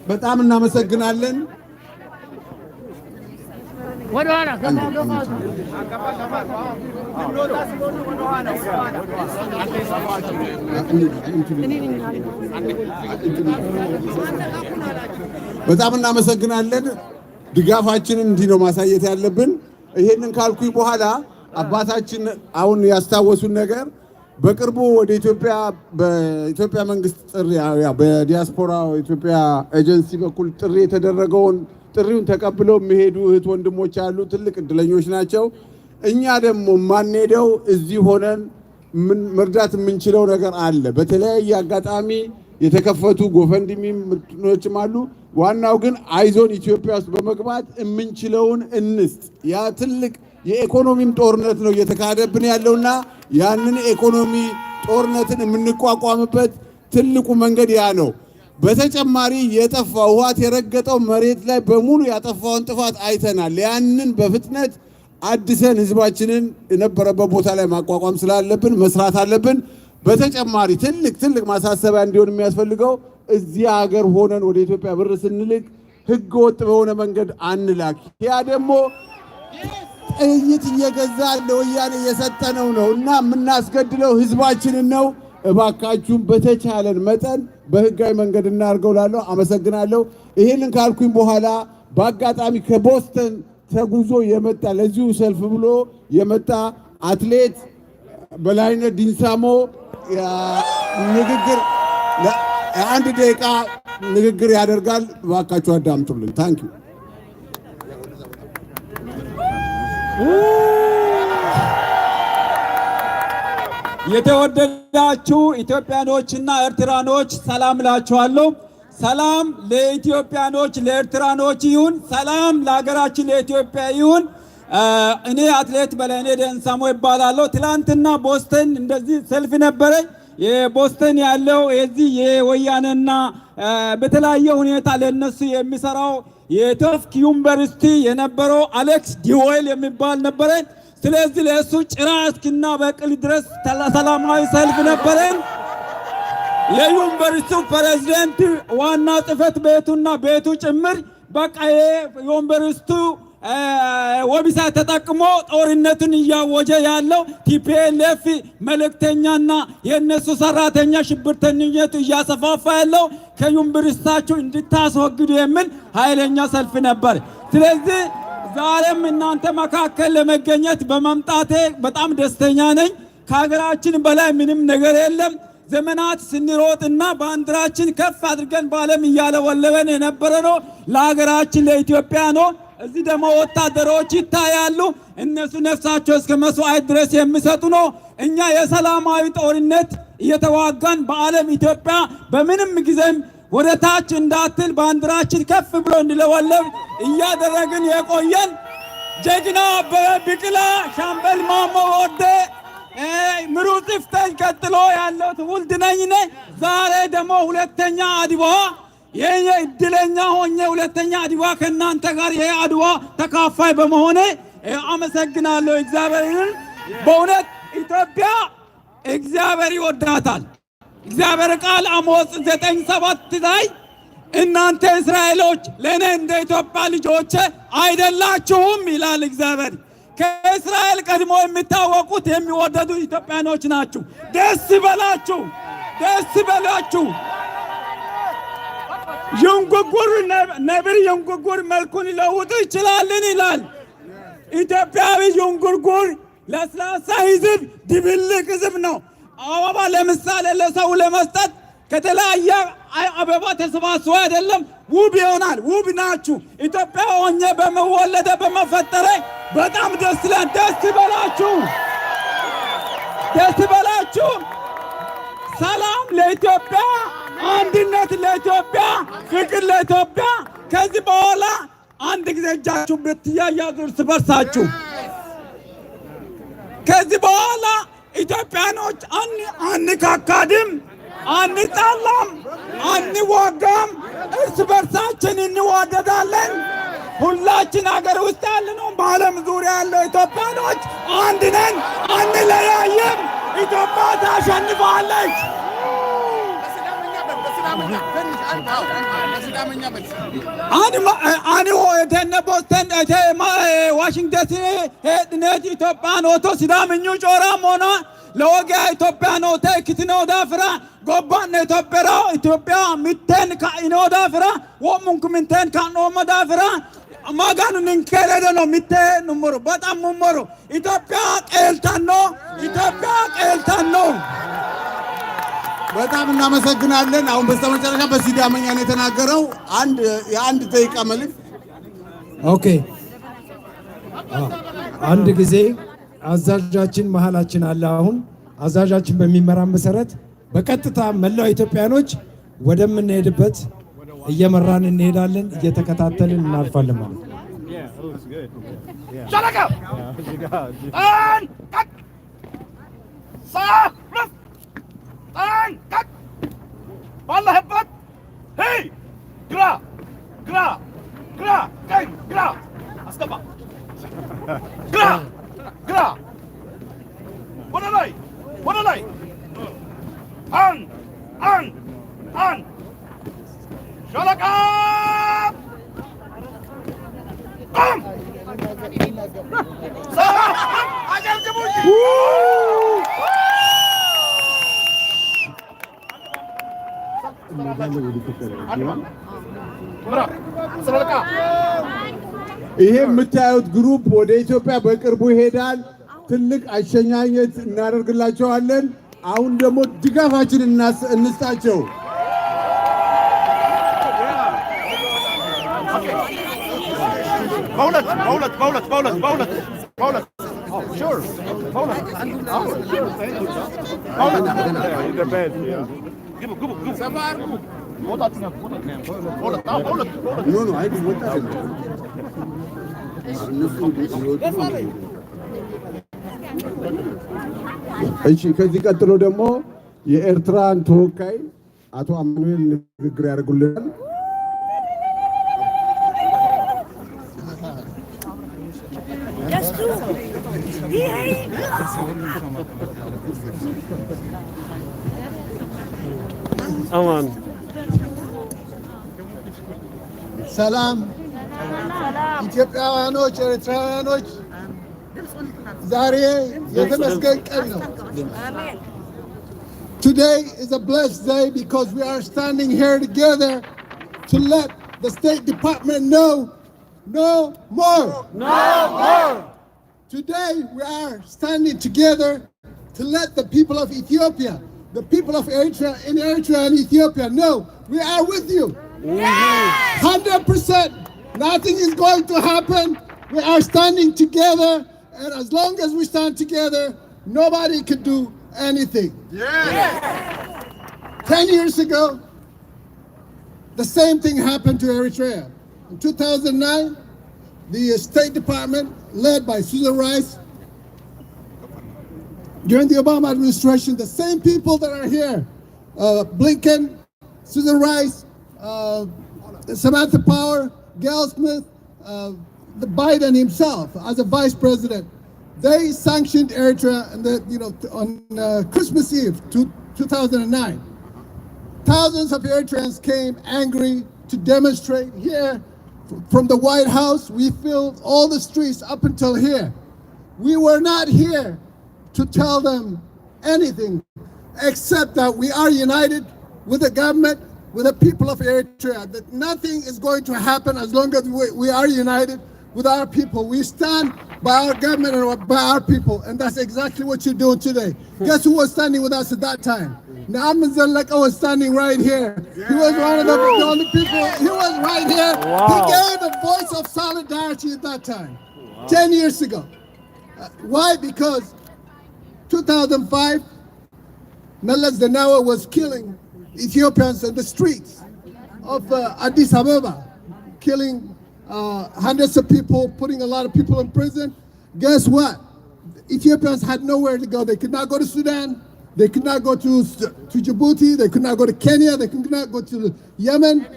B: በጣም እናመሰግናለን።
G: ወደ ኋላ
B: በጣም እናመሰግናለን። ድጋፋችንን እንዲህ ነው ማሳየት ያለብን። ይሄንን ካልኩኝ በኋላ አባታችን አሁን ያስታወሱን ነገር በቅርቡ ወደ ኢትዮጵያ በኢትዮጵያ መንግስት ጥሪ በዲያስፖራ ኢትዮጵያ ኤጀንሲ በኩል ጥሪ የተደረገውን ጥሪውን ተቀብለው የሚሄዱ እህት ወንድሞች አሉ። ትልቅ እድለኞች ናቸው። እኛ ደግሞ ማንሄደው እዚህ ሆነን መርዳት የምንችለው ነገር አለ። በተለያየ አጋጣሚ የተከፈቱ ጎፈንድሚዎችም አሉ። ዋናው ግን አይዞን ኢትዮጵያ ውስጥ በመግባት የምንችለውን እንስጥ። ያ ትልቅ የኢኮኖሚም ጦርነት ነው እየተካሄደብን ያለውና ያንን ኢኮኖሚ ጦርነትን የምንቋቋምበት ትልቁ መንገድ ያ ነው። በተጨማሪ የጠፋው ውሃት የረገጠው መሬት ላይ በሙሉ ያጠፋውን ጥፋት አይተናል። ያንን በፍጥነት አድሰን ህዝባችንን የነበረበት ቦታ ላይ ማቋቋም ስላለብን መስራት አለብን። በተጨማሪ ትልቅ ማሳሰቢያ እንዲሆን የሚያስፈልገው እዚህ ሀገር ሆነን ወደ ኢትዮጵያ ብር ስንልክ ህገ ወጥ በሆነ መንገድ አንላክ። ያ ደግሞ ጥይት እየገዛ ለወያኔ እየሰጠነው ነው እና የምናስገድለው ህዝባችንን ነው። እባካችሁን በተቻለን መጠን በህጋዊ መንገድ እናርገው ላለሁ አመሰግናለሁ። ይሄንን ካልኩኝ በኋላ በአጋጣሚ ከቦስተን ተጉዞ የመጣ ለዚሁ ሰልፍ ብሎ የመጣ አትሌት በላይነህ ዲንሳሞ ንግግር አንድ ደቂቃ ንግግር ያደርጋል። እባካችሁ አዳምጡልኝ። ታንክ ዩ።
H: የተወደዳችሁ ኢትዮጵያኖችና ኤርትራኖች ሰላም እላችኋለሁ። ሰላም ለኢትዮጵያኖች ለኤርትራኖች ይሁን። ሰላም ለሀገራችን ለኢትዮጵያ ይሁን። እኔ አትሌት በላይነህ ዲንሳሞ ይባላለሁ። ትላንትና ቦስተን እንደዚህ ሰልፍ ነበረ። የቦስተን ያለው የዚህ የወያኔና በተለያየ ሁኔታ ለነሱ የሚሰራው የቶፍክ ዩኒቨርሲቲ የነበረው አሌክስ ዲዌል የሚባል ነበረ። ስለዚህ ለእሱ ጭራ እስኪና በቅል ድረስ ሰላማዊ ሰልፍ ነበረን። የዩኒቨርሲቲው ፕሬዝዳንት ዋና ጽሕፈት ቤቱና ቤቱ ጭምር በቃ የዩኒቨርሲቲው ወቢሳ ተጠቅሞ ጦርነቱን እያወጀ ያለው ቲፒኤልኤፍ መልእክተኛና የነሱ ሰራተኛ ሽብርተኝነቱ እያሰፋፋ ያለው ከዩኒቨርሲቲያችሁ እንድታስወግዱ የሚል ኃይለኛ ሰልፍ ነበር። ስለዚህ ዛሬም እናንተ መካከል ለመገኘት በመምጣቴ በጣም ደስተኛ ነኝ። ከሀገራችን በላይ ምንም ነገር የለም። ዘመናት ስንሮጥና ባንዲራችን ከፍ አድርገን በዓለም እያለወለበን የነበረ ነው ለሀገራችን ለኢትዮጵያ ነው። እዚህ ደግሞ ወታደሮች ይታያሉ። እነሱ ነፍሳቸው እስከ መስዋዕት ድረስ የሚሰጡ ነው። እኛ የሰላማዊ ጦርነት እየተዋጋን በዓለም ኢትዮጵያ በምንም ጊዜም ወደ ታች እንዳትል ባንዲራችን ከፍ ብሎ እንዲለወለብ እያደረግን የቆየን ጀግና አበበ ቢቂላ፣ ሻምበል ማሞ ወልዴ፣ ምሩጽ ይፍጠኝ ቀጥሎ ያለው ትውልድ ነኝ። ዛሬ ደግሞ ሁለተኛ አድዋ የኔ እድለኛ ሆኜ ሁለተኛ አድዋ ከናንተ ጋር የአድዋ ተካፋይ በመሆኔ አመሰግናለሁ እግዚአብሔርን። በእውነት ኢትዮጵያ እግዚአብሔር ይወዳታል። እግዚአብሔር ቃል አሞጽ 9:7 ላይ እናንተ እስራኤሎች ለእኔ እንደ ኢትዮጵያ ልጆች አይደላችሁም ይላል እግዚአብሔር። ከእስራኤል ቀድሞ የሚታወቁት የሚወደዱ ኢትዮጵያኖች ናችሁ። ደስ ይበላችሁ፣ ደስ ይበላችሁ። የንጉጉር ነብር የንጉጉር መልኩን ሊለውጥ ይችላልን ይላል። ኢትዮጵያዊ የንጉጉር ለስላሳ ህዝብ ድብልቅ ህዝብ ነው። አበባ ለምሳሌ ለሰው ለመስጠት ከተለያየ አበባ ተሰባስቦ አይደለም፣ ውብ ይሆናል። ውብ ናችሁ። ኢትዮጵያ ሆኜ በመወለደ በመፈጠረ በጣም ደስ ይላል። ደስ ይበላችሁ፣ ደስ ይበላችሁ። ሰላም ለኢትዮጵያ፣ አንድነት ለኢትዮጵያ፣ ፍቅር ለኢትዮጵያ። ከዚህ በኋላ አንድ ጊዜ እጃችሁ ብትያያዙ እርስ በርሳችሁ ከዚህ በኋላ ኢትዮጵያኖች አንካካድም፣ አንጣላም፣ አንዋጋም፣ እርስ በርሳችን እንዋደዳለን። ሁላችን ሀገር ውስጥ ያለነው በዓለም ዙሪያ ያለው ኢትዮጵያኖች አንድ ነን፣ አንለያየም። ኢትዮጵያ ታሸንፋለች። ani ho'etenne boostenne ዋሽንግተን ሄድነት ኢትዮጵያን ኦቶ ሲዳምኙ ጮራ ሞና ለወጊያ ኢትዮጵያን ኦተ ክትነው ዳፍራ ጎባን ኢትዮጵያ ኢትዮጵያ ሚተን ካኢኖ ዳፍራ ወሙንኩ ሚተን ካኖ መዳፍራ ማጋኑ ንንከለደ ነው ሚተን ኑምሩ በጣም ሙምሩ ኢትዮጵያ ቀልታኖ ኢትዮጵያ ቀልታኖ
B: በጣም እናመሰግናለን። አሁን በስተመጨረሻ በሲዳመኛ ነው የተናገረው። የአንድ ደቂቃ መልእክት
I: ኦኬ አንድ ጊዜ አዛዣችን መሃላችን አለ። አሁን አዛዣችን በሚመራን መሰረት በቀጥታ መላው ኢትዮጵያኖች ወደምንሄድበት እየመራን እንሄዳለን፣ እየተከታተልን እናልፋለን ማለት ነው።
G: ባለህበት ሄይ ግራ ግራ ግራ ቀኝ ግራ አስገባ ግራ ግራ ወደ ላይ ወደ ላይ አንድ አንድ አንድ ሻለቃ ቆም አጨብጭቡኝ።
B: ይሄ የምታዩት ግሩፕ ወደ ኢትዮጵያ በቅርቡ ይሄዳል። ትልቅ አሸኛኘት እናደርግላቸዋለን። አሁን ደግሞ ድጋፋችንን እንስጣቸው።
G: በሁለት በሁለት በሁለት በሁለት በሁለት በሁለት ሹር በሁለት ግቡ ግቡ ግቡ ሰፋር ወጣት ነው በሁለት በሁለት
B: ኖ ኖ አይዱ ወጣት ነው እሺ። ከዚህ ቀጥሎ ደግሞ የኤርትራን ተወካይ አቶ አማኑኤል ንግግር ያደርጉልናል።
J: አማን
K: ሰላም ኢትዮጵያውያኖች፣ ኤርትራውያኖች ዛሬ የተመስገን ቀን ነው። Today is a blessed day because we are standing here together to let the State Department know no more.
J: No more.
K: Today we are standing together to let the people of Ethiopia, the people of Eritrea in Eritrea and Ethiopia know we are with you. 100%. Nothing is going to happen. We are standing together, and as long as we stand together, nobody can do anything. 10 years ago, the same thing happened to Eritrea. In 2009, the State Department, led by Susan Rice, during the Obama administration, the same people that are here, Blinken, Susan Rice, Samantha Power, Gail Smith, the Biden himself as a vice president, they sanctioned Eritrea and on Christmas Eve 2009. Thousands of Eritreans came angry to demonstrate here from the White House. We filled all the streets up until here. We were not here to tell them anything except that we are united with the government, with the people of Eritrea, that nothing is going to happen as long as we are united with our people. We stand by our government and by our people, and that's exactly what you're doing today. Guess who was standing with us at that time? Naaman Zaleka was standing right here. He was one of the only people. He was right here.
J: Wow.
K: He gave a voice of solidarity at that time, 10 years ago. Why? Because 2005, Meles Zenawa was killing Ethiopians in the streets of Addis Ababa, killing hundreds of people, putting a lot of people in prison. Guess what? Ethiopians had nowhere to go. They could not go to Sudan. They could not go to Djibouti. They could not go to Kenya. They could not go to Yemen,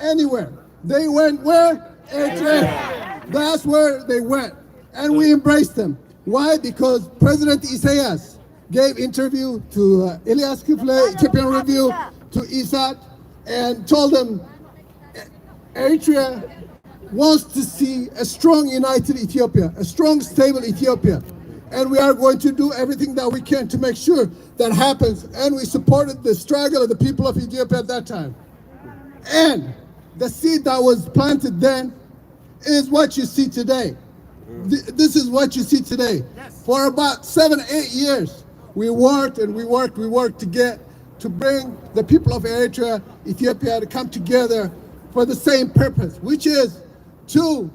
K: anywhere. They went where? Eritrea. That's where they went. And we embraced them. Why? Because President Isaias gave interview to Elias Kifle, Ethiopian Review, to ISAT, and told them Eritrea wants to see a strong, united Ethiopia, a strong, stable Ethiopia. And we are going to do everything that we can to make sure that happens. And we supported the struggle of the people of Ethiopia at that time. And the seed that was planted then is what you see today. This is what you see today. For about 7-8 years, we worked and we worked to bring the people of Eritrea, Ethiopia to come together for the same purpose, which is to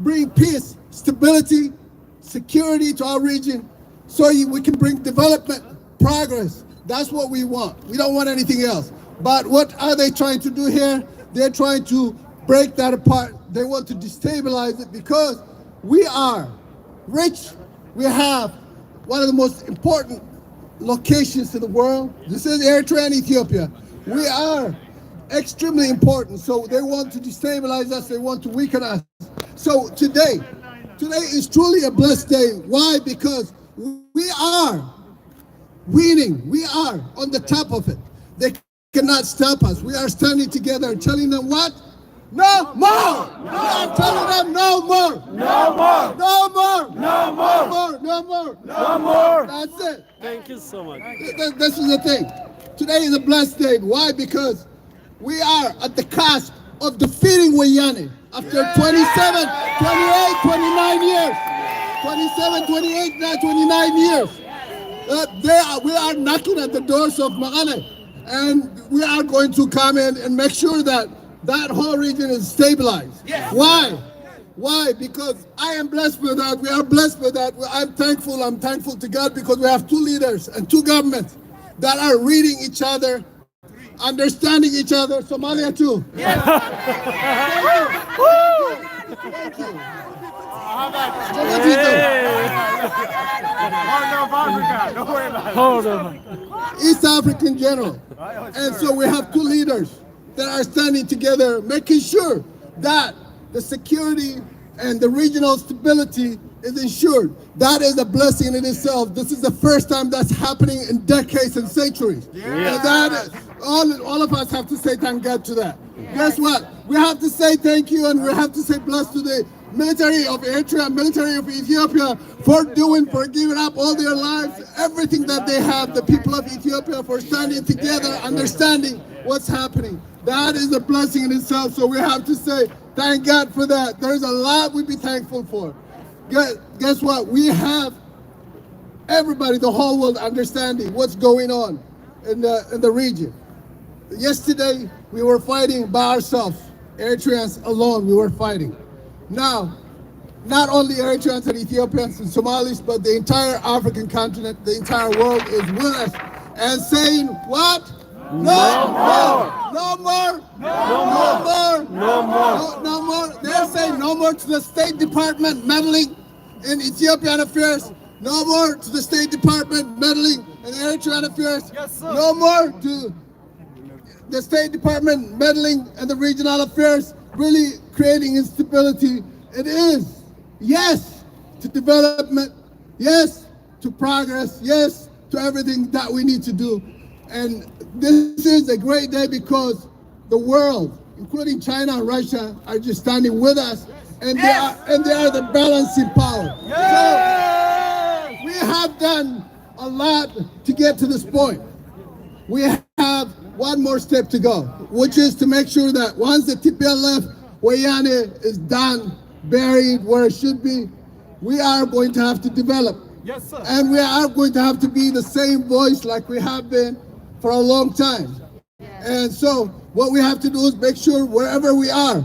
K: bring peace, stability, security to our region, so we can bring development, progress. That's what we want. We don't want anything else. But what are they trying to do here? They're trying to break that apart. They want to destabilize it because we are rich. We have one of the most important locations in the world. This is Eritrea and Ethiopia. We are extremely important. So they want to destabilize us. They want to weaken us. So today is truly a blessed day. Why? Because we are winning. We are on the top of it. They cannot stop us. We are standing together and telling them what? No more! We are telling them no more!
J: No more!
K: No more!
J: No more!
K: No more! No more!
J: No more!
K: That's it.
J: Thank you so much.
K: This is the thing. Today is a blessed day. Why? Because we are at the cusp of defeating Wayane after 27, 28, 29 years. 27, 28, now 29 years. We are knocking at the doors of Mehal, and we are going to come in and make sure that that whole region is stabilized. Yes. Why? Why? Because I am blessed with that. We are blessed with that. I'm thankful to God because we have two leaders and two governments that are reading each other, understanding each other. Somalia too. Yes. Thank you.
J: Hold on.
K: East African general. And so we have two leaders that are standing together, making sure that the security and the regional stability is ensured. That is a blessing in itself. This is the first time that's happening in decades and centuries. Yeah. And that is, all of us have to say thank God to that. Yeah. Guess what? We have to say thank you, and we have to say bless to the military of Eritrea, military of Ethiopia for giving up all their lives, everything that they have, the people of Ethiopia for standing together, understanding what's happening. That is a blessing in itself, so we have to say thank God for that. There's a lot we be thankful for. Guess what? We have everybody, the whole world understanding what's going on in the region. Yesterday, we were fighting by ourselves. Eritreans alone, we were fighting. Now, not only Eritreans and Ethiopians and Somalis, but the entire African continent, the entire world is with us and saying what? No more! No more! No more! No more! No more! They're saying no more to the State Department meddling in Ethiopian affairs. No more to the State Department meddling in Eritrean affairs. Yes, sir. No more to the State Department meddling in the regional affairs, really creating instability. It is yes to development, yes to progress, yes to everything that we need to do. And this is a great day because the world, including China and Russia, are just standing with us, and they are the balancing power. So we have done a lot to get to this point. We have one more step to go, which is to make sure that once the TPLF Wayane is done, buried where it should be, we are going to have to develop. Yes, sir. And we are going to have to be the same voice like we have been for a long time. And so what we have to do is make sure wherever we are,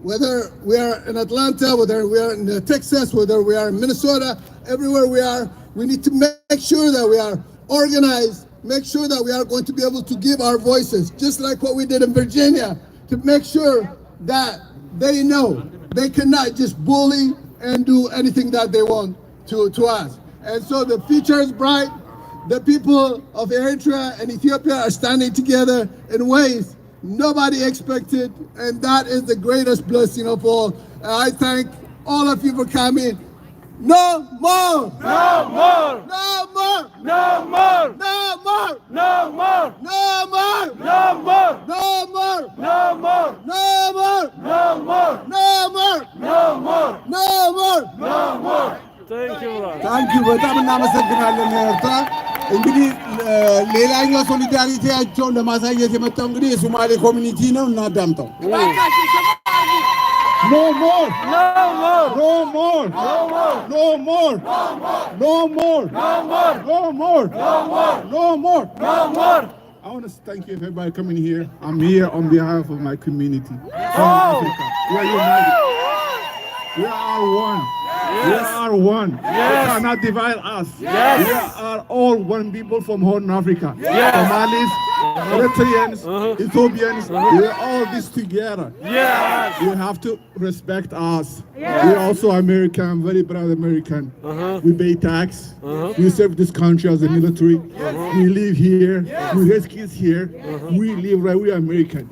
K: whether we are in Atlanta, whether we are in Texas, whether we are in Minnesota, everywhere we are, we need to make sure that we are organized, make sure that we are going to be able to give our voices, just like what we did in Virginia, to make sure that they know they cannot just bully and do anything that they want to us. And so the future is bright. The people of Eritrea and Ethiopia are standing together in ways nobody expected, and that is the greatest blessing of all. I thank all of you for coming. No more!
J: No more!
K: No more!
J: No more!
K: No more!
J: No more!
K: No more!
J: No more!
K: No more!
J: No more!
K: No more!
J: No more!
K: No more!
J: No more!
K: No more!
J: No more! Thank you, brother.
B: ታንክ ዩ በጣም እናመሰግናለን ኤርትራ። እንግዲህ ሌላኛው ሶሊዳሪቲያቸውን ለማሳየት የመጣው እንግዲህ የሶማሌ ኮሚኒቲ ነው። እናዳምጠው።
K: No more!
J: No more!
K: No more!
J: No more!
K: No more!
J: No more!
K: No more!
J: No more!
K: No more!
J: No more!
K: No more!
J: No more!
B: I want to thank you everybody coming here. I'm here on behalf of my community from Africa. We are united.
J: We are one. We are one. You cannot divide us. We are all one people from Horn Africa. Somalis, Eritreans, Ethiopians, we are all this together. You have to respect us. We are also American, very proud American. We pay tax. We serve this country as a military. We live here. We raise kids here. We live right. We are American.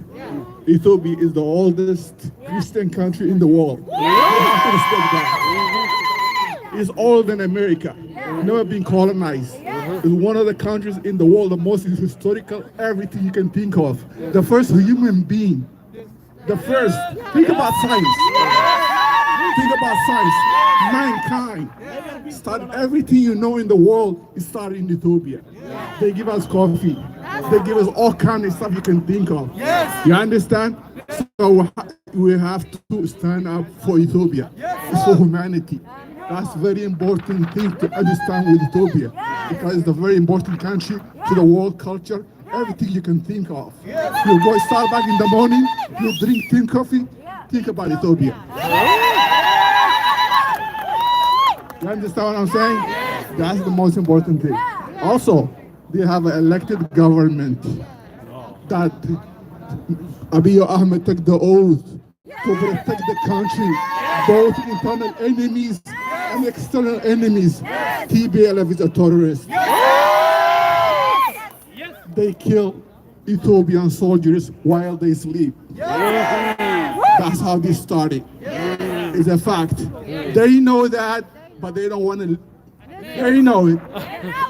J: Ethiopia is the oldest Christian country in the world. You have to respect that. It's older than America. Never been colonized. It's one of the countries in the world, the most historical, everything you can think of. The first human being. The first. Think about science. Think about science. Mankind started everything you know in the world. It started in Ethiopia. They give us coffee. They give us all kinds of stuff you can think of. You understand? So we have to stand up for Ethiopia. It's for humanity. That's a very important thing to understand with Ethiopia, because it's a very important country to the world culture. Everything you can think of. You go to Starbucks in the morning, you drink tea coffee, think about Ethiopia. You understand what I'm saying? That's the most important thing. Also, they have an elected government that Abiy Ahmed took the oath to protect the country, both internal enemies and external enemies. TPLF is a terrorist. They kill Ethiopian soldiers while they sleep. That's how this started. It's a fact. They know that, but they don't want to. They know it.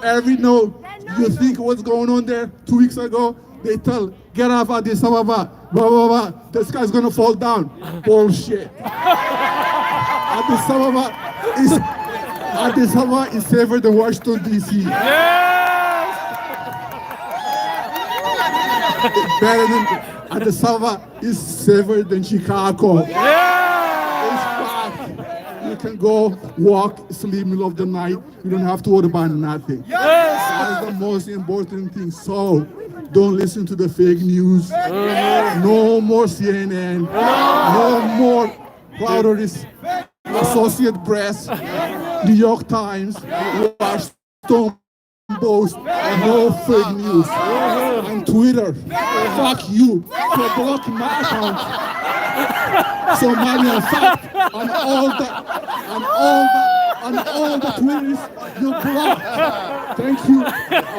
J: Every know you think what's going on there 2 weeks ago, they tell, get off Addis Ababa, blah, blah, blah. This guy's going to fall down. Bullshit. Addis Ababa is safer than Washington, D.C. It's better than Addis Ababa is safer than Chicago. It's fact. You can go walk, sleep middle of the night. You don't have to worry about nothing. That's the most important thing. So don't listen to the fake news. No more CNN. No more Clouders, Associate Press, New York Times, Washington Post, no fake news. On Twitter, fuck you for blocking my account. Somalia, fact, on all the Twitters you block. Thank you. I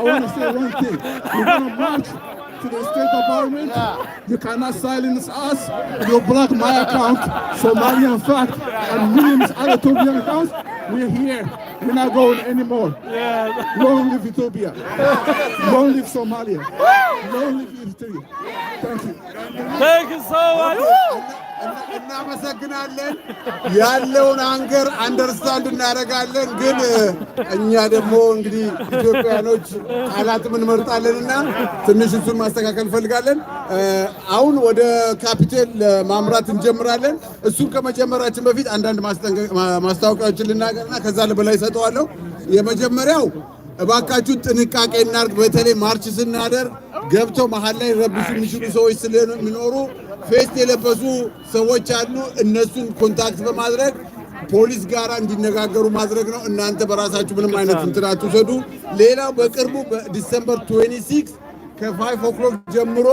J: want to say one thing. We're going to march to the State Department. You cannot silence us. You block my account, Somalian fact, and millions of other Ethiopian accounts. We're here. We're not going anymore. Long live Ethiopia. Long live Somalia. Long live Eritrea. Thank you.
G: Thank you so much.
B: እናመሰግናለን። ያለውን አንገር አንደርስታንድ እናደርጋለን። ግን እኛ ደግሞ እንግዲህ ኢትዮጵያኖች ቃላትም እንመርጣለንና ትንሽ እሱን ማስተካከል እንፈልጋለን። አሁን ወደ ካፒቴል ማምራት እንጀምራለን። እሱን ከመጀመራችን በፊት አንዳንድ ማስታወቂያዎችን ልናገርና ከዛ በላይ ሰጠዋለሁ። የመጀመሪያው እባካችሁ ጥንቃቄ እናድርግ። በተለይ ማርች ስናደርግ ገብተው መሃል ላይ ረብሹ የሚችሉ ሰዎች ስለሚኖሩ ፌስት የለበሱ ሰዎች አሉ። እነሱን ኮንታክት በማድረግ ፖሊስ ጋር እንዲነጋገሩ ማድረግ ነው። እናንተ በራሳችሁ ምንም አይነት እንትን አትውሰዱ። ሌላው በቅርቡ በዲሴምበር 26 ከ5 o'clock ጀምሮ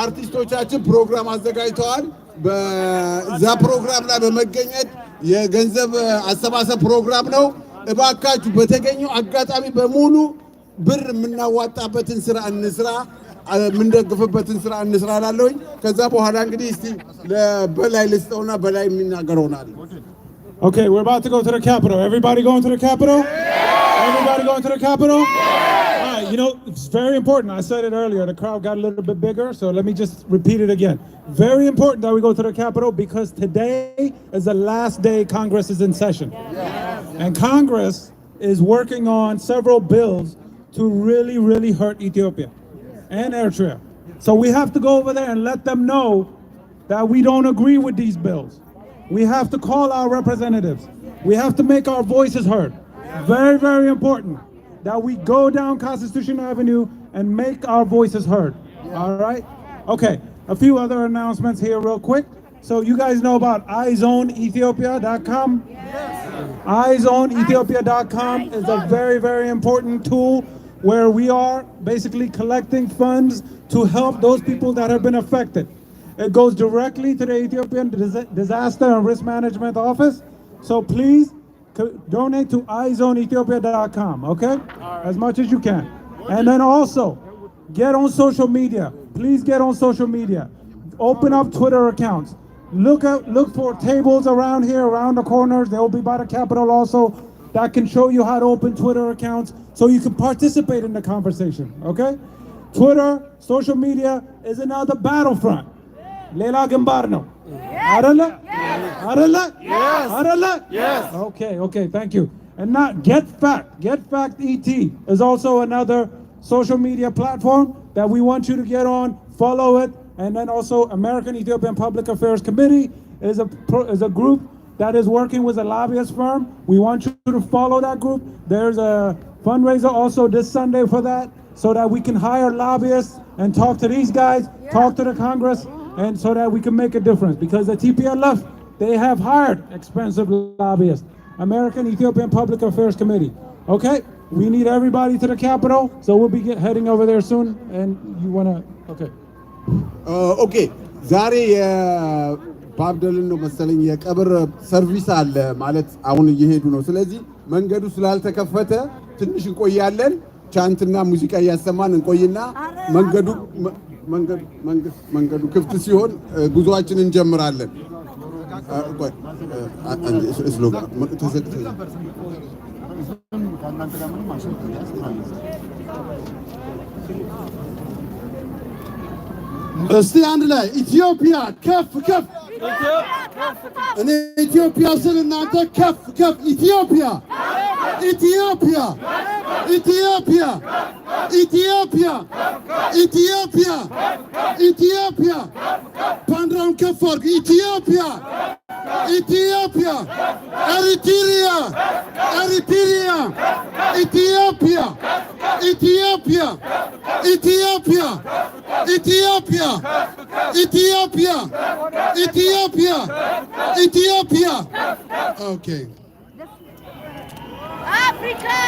B: አርቲስቶቻችን ፕሮግራም አዘጋጅተዋል። በዛ ፕሮግራም ላይ በመገኘት የገንዘብ አሰባሰብ ፕሮግራም ነው። እባካችሁ በተገኘው አጋጣሚ በሙሉ ብር የምናዋጣበትን ስራ እንስራ፣ የምንደግፍበትን ስራ እንስራ እላለሁኝ። ከዛ በኋላ እንግዲህ እስቲ ለበላይ ልስጠውና በላይ የሚናገረውናል።
C: Okay, we're about to go to the Capitol. Everybody going to the Capitol? Everybody going to the Capitol? All right, you know, it's very important. I said it earlier. The crowd got a little bit bigger, so let me just repeat it again. Very important that we go to the Capitol because today is the last day Congress is in session. And Congress is working on several bills to really, really hurt Ethiopia and Eritrea. So we have to go over there and let them know that we don't agree with these bills. We have to call our representatives. We have to make our voices heard. Very, very important that we go down Constitution Avenue and make our voices heard. All right? Okay, a few other announcements here real quick. So you guys know about izoneethiopia.com? izoneethiopia.com is a very, very important tool where we are basically collecting funds to help those people that have been affected. It goes directly to the Ethiopian Disaster and Risk Management Office. So please donate to izoneethiopia.com, okay? As much as you can. And then also, get on social media. Please get on social media. Open up Twitter accounts. Look for tables around here, around the corners. They will be by the Capitol also, that can show you how to open Twitter accounts so you can participate in the conversation, okay? Twitter, social media is another battlefront. Lela Gambarno. Arala? Arala? Yes. Arala? Yes. Okay, thank you. And now Get Fact ET is also another social media platform that we want you to get on, follow it. And then also American Ethiopian Public Affairs Committee is a group that is working with a lobbyist firm. We want you to follow that group. There's a fundraiser also this Sunday for that, so that we can hire lobbyists and talk to these guys, talk to the Congress, and so that we can make a difference. Because the TPLF, they have hired expensive lobbyists. American Ethiopian Public Affairs Committee. Okay, we need everybody to the Capitol, so we'll be heading over there soon. And you wanna, okay.
B: ኦኬ ዛሬ የባብደልን ነው መሰለኝ የቀብር ሰርቪስ አለ ማለት አሁን እየሄዱ ነው። ስለዚህ መንገዱ ስላልተከፈተ ትንሽ እንቆያለን። ቻንትና ሙዚቃ እያሰማን እንቆይና መንገዱ ክፍት ሲሆን ጉዞአችንን እንጀምራለን። ስሎጋ ተዘግቶ
K: እስቲ አንድ ላይ ኢትዮጵያ ከፍ ከፍ እኔ ኢትዮጵያ ስል እናንተ ከፍ ከፍ ኢትዮጵያ ኢትዮጵያ ኢትዮጵያ ኢትዮጵያ ኢትዮጵያ ኢትዮጵያ ባንዲራውን ከፍ አድርጉ ኢትዮጵያ ኢትዮጵያ ኤሪትሪያ ኤሪትሪያ ኢትዮጵያ ኢትዮጵያ ኢትዮጵያ Ethiopia, Ethiopia, Ethiopia, Ethiopia. Okay.
E: Africa.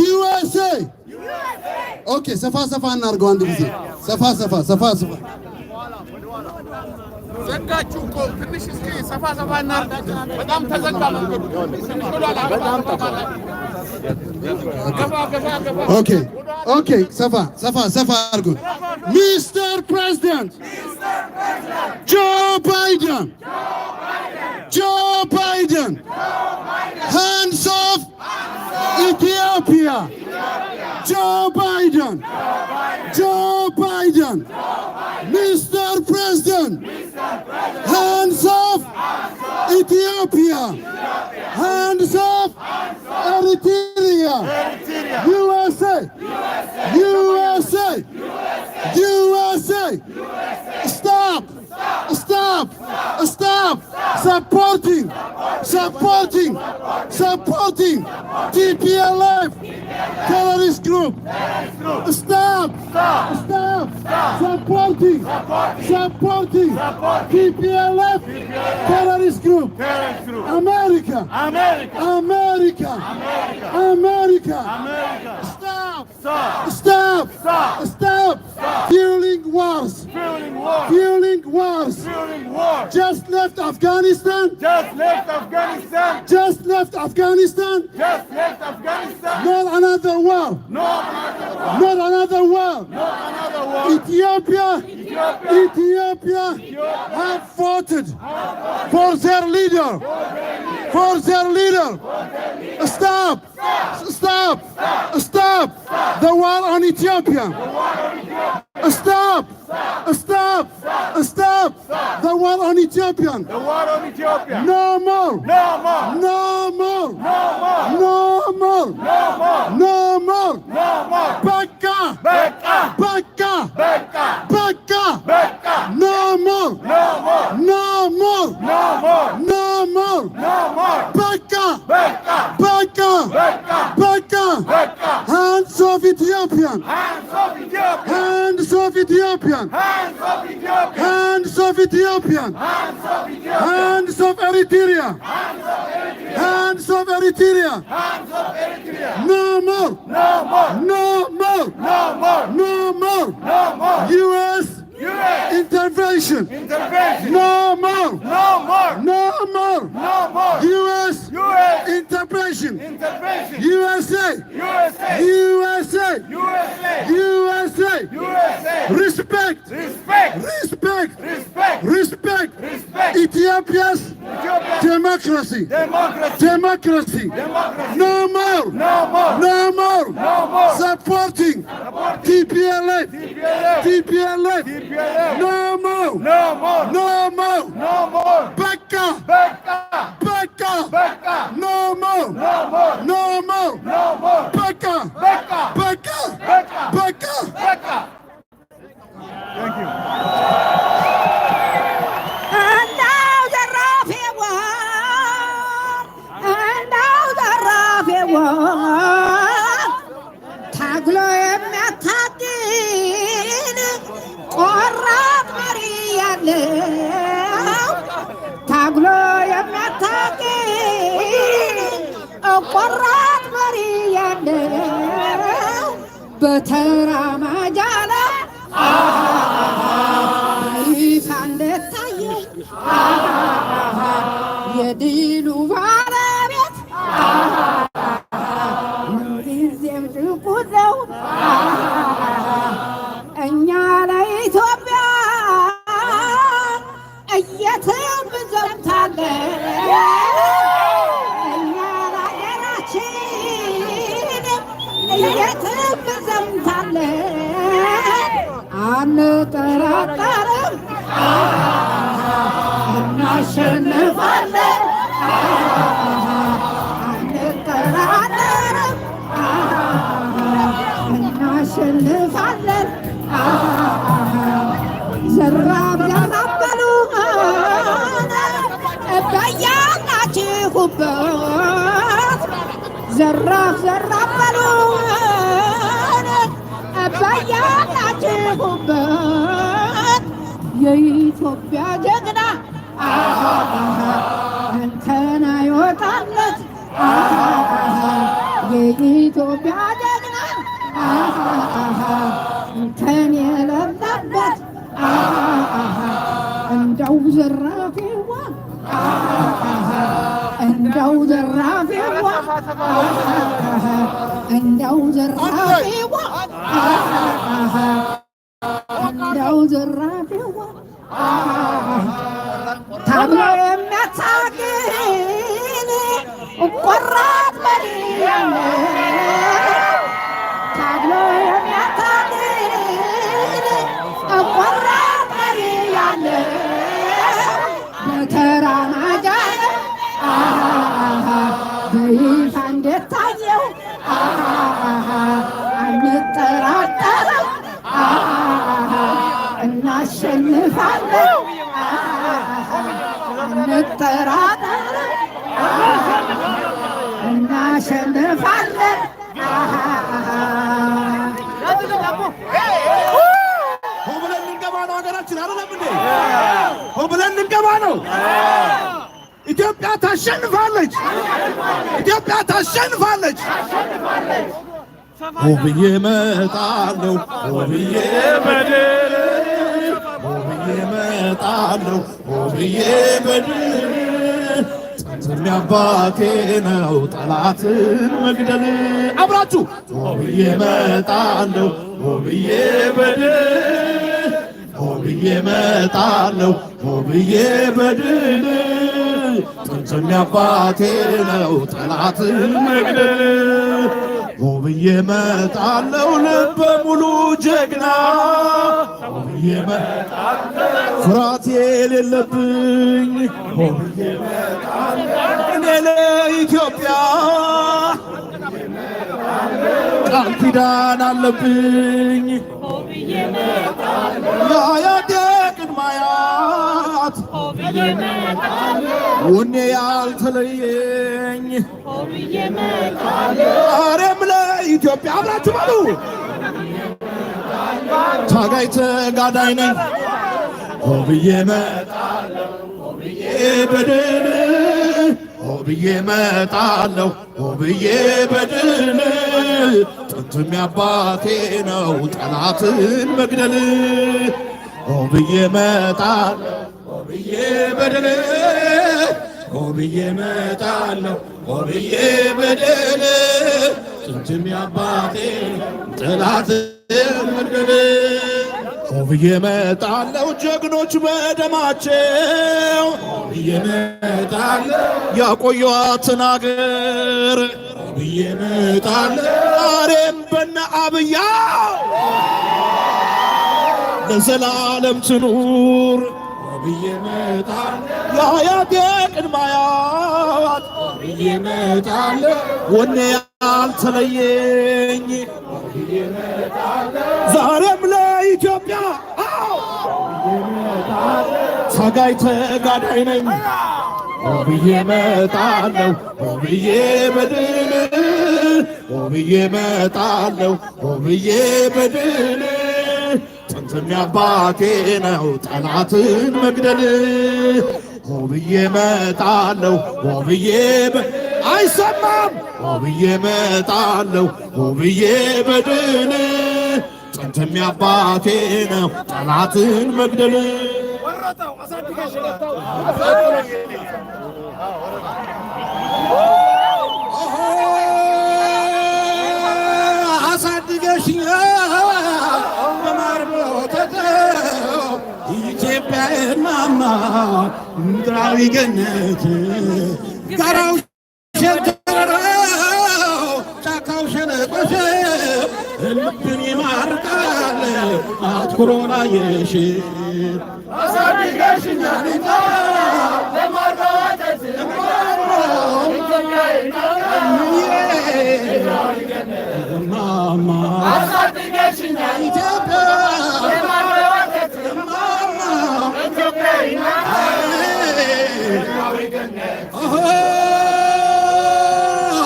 K: USA. Okay, safa እናርገው አንድ ጊዜ ሰፋ
G: ዘጋችሁ እኮ ትንሽ እስኪ ሰፋ እናርጋችሁ። በጣም ተዘጋ መንገዱ።
K: Okay, safa አድርጉ። Mr. President, Joe Biden, hands off Ethiopia. Joe Biden, Mr. President, hands off Ethiopia, hands off Eritrea, USA, stop supporting TPLF terrorist group. Stop supporting TPLF terrorist group. America. Stop fueling wars. Just left Afghanistan. Not another war. Ethiopia have voted for their leader. Stop the war on Ethiopia. Stop the war on Ethiopia. No more. Baka. No more. Baka. Hands
B: of Ethiopian.
G: Hands of Ethiopia.
B: Hands of Ethiopian.
G: Hands of Ethiopia.
B: Hands of Ethiopian.
G: Hands of Ethiopia.
B: Hands of Eritrea.
G: Hands of Eritrea.
B: Hands of Eritrea.
G: Hands of Eritrea.
B: No more.
G: No more.
B: No more.
G: No more.
B: No more.
G: No more.
B: U.S. intervention.
G: Intervention.
B: No more.
G: No more.
B: No more.
G: No more.
B: U.S.
G: U.S.
B: intervention.
G: Intervention.
B: USA.
G: USA.
B: USA.
G: USA.
B: USA.
G: USA.
B: Respect.
G: Respect.
B: Respect.
G: Respect.
B: Respect.
G: Respect.
B: Ethiopia's
G: Ethiopia.
B: democracy.
G: Democracy.
B: Democracy.
G: Democracy.
B: No more.
G: No more.
B: No more.
G: No more.
B: Supporting TPLF.
G: TPLF.
B: TPLF.
G: TPLF.
B: No more.
G: No more.
B: No more.
G: No more.
B: Baka.
G: Baka.
B: Baka.
G: Baka.
B: No more.
G: No more.
B: No more.
G: No more.
B: Baka.
G: Baka.
B: Baka.
G: Baka.
B: Baka.
G: Baka.
J: Thank you.
E: And now the Rafi one. And now the Rafi one. Taglo ematatin. Qorat Mariale. Taglo ematatin. Qorat Mariale. Betera majala. ይፋንደታየው የድሉ ባለቤት ጊዜም ጭቁት ነው እኛ ለኢትዮጵያ እየትም ዘምታለን እኛ ለሀገራችን እየትም ዘምታለን አንጠራጠርም እናሸንፋለን አንጠራጠርም እናሸንፋለን ዘራፍ ያራበሉ በያላችሁበት ዘራፍ ዘራፍ በሉ በያላችሁበት የኢትዮጵያ ጀግና እንከን አይወጣለት የኢትዮጵያ ጀግና እንከን የሌለበት እንደው ዘራፊዋ እንደው ዘራፊዋ እንደው ዘራፊዋ እንደው ዘራፊዋ ታግሎ የሚያታግል ቆራጥ መሪ ያለ ታግሎ የሚያታግል ቆራጥ መሪ ያለ በተራማጃ በይፋ እንደታየው አንጠራጠርም እናሸንፋለን አንጠራጠርም እናሸንፋለን
F: ሆብለን እንገባ ነው ሀገራችን አይደለም እንዴ ሆብለን እንገባ ነው ኢትዮጵያ ታሸንፋለች ኢትዮጵያ ታሸንፋለች ሆብዬ እመጣለሁ ሆብዬ በድል ሆብዬ እመጣለሁ ሆብዬ በድል ጥንትም ያባቴ ነው ጠላትን መግደል አብራችሁ ሆብዬ እመጣለሁ ሆብዬ በድል ሆብዬ እመጣለሁ ሆብዬ በድል ጥንትም ያባቴ ነው ጠላትን መግደል ሆብዬ እመጣለሁ ልበ ሙሉ ጀግና ሆብዬ እመጣለሁ ፍርሃት የሌለብኝ ሆብዬ እመጣለሁ እኔ ለኢትዮጵያ ቃል ኪዳን አለብኝ ሆብዬ እመጣለሁ የአያቴ ቅድመ
L: ቅድማያት ወኔ ያልተለየኝ ዛሬም ለኢትዮጵያ አብራችሁ በሉ ታጋይ ተጋዳይ ነኝ ሆብዬ እመጣለሁ ሆብዬ በድል ሆብዬ እመጣለሁ ሆብዬ በድል ጥንትም ያባቴ ነው ጠላትን መግደል ሆብዬ እመጣለሁ ሆብዬ በድል ሆብዬ እመጣለሁ ሆብዬ በድል ጥንትም ያባቴ ጠላትን መግደል ሆብዬ እመጣለሁ ጀግኖች በደማቸው ሆብዬ እመጣለሁ ያቆዩዋትን አገር ሆብዬ እመጣለሁ ዛሬም በነ አብያ ለዘላለም ትኑር ሆብዬ እመጣለሁ የአያቴ ቅድመ አያት ሆብዬ እመጣለሁ ወኔ ያልተለየኝ ሆብዬ እመጣለሁ ዛሬም ለኢትዮጵያ ታጋይ ተጋዳይ ነኝ ሆብዬ እመጣለሁ ሆብዬ በድል ሆብዬ እመጣለሁ ሆብዬ በድል ጥንትም ያባቴ ነው ጠላትን መግደል ሆብዬ እመጣለሁ ሆብዬ አይሰማም ሆብዬ እመጣለሁ ሆብዬ በድል ጥንትም ያባቴ ነው ጠላትን መግደል አሳድገሽኛል በማር ወተት ኢትዮጵያ እናማ ምድራዊ ገነት ጋራው ሸንተረረው ጫካው ሸለቆሽ ልብን ይማርካል አትኩሮ ላየሽ አሳድገሽኛል በማር ወተት ማማ አሳድገሽኛል ኢትዮጵያ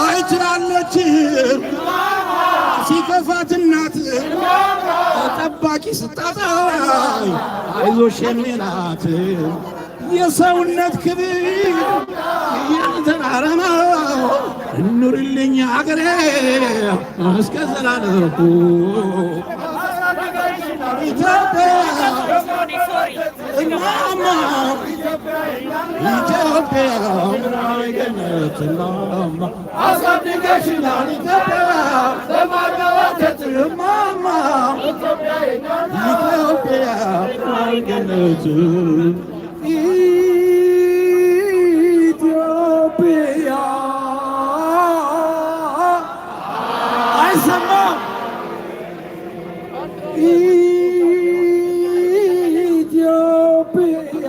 L: አይችላለች ሲከፋት እናት ጠባቂ ስታጣ አይዞሽ የሚላት የሰውነት ክብር ያልተራረመ ኑርልኝ አገሬ እስከ ዘላለሙ ኢትዮጵያ እናማ ኢትዮጵያ ገነት እናማ አሳድገሽናል ኢትዮጵያ ለማገባከት እናማ ኢትዮጵያ ገነት ኢትዮጵያ አይሰማም ኢትዮጵያ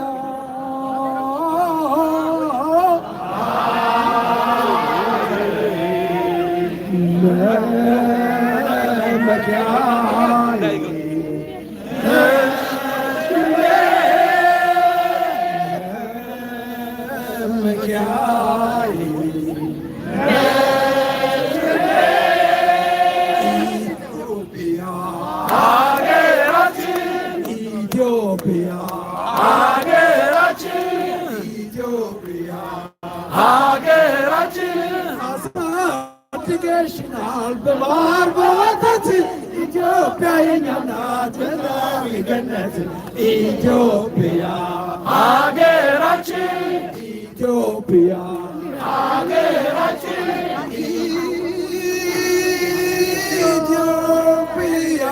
L: አሳድገሽናል በማር በወተት ኢትዮጵያ የኛ ናት ምድራዊ ገነት ኢትዮጵያ ሀገራችን ኢትዮጵያ ሀገራችን ኢትዮጵያ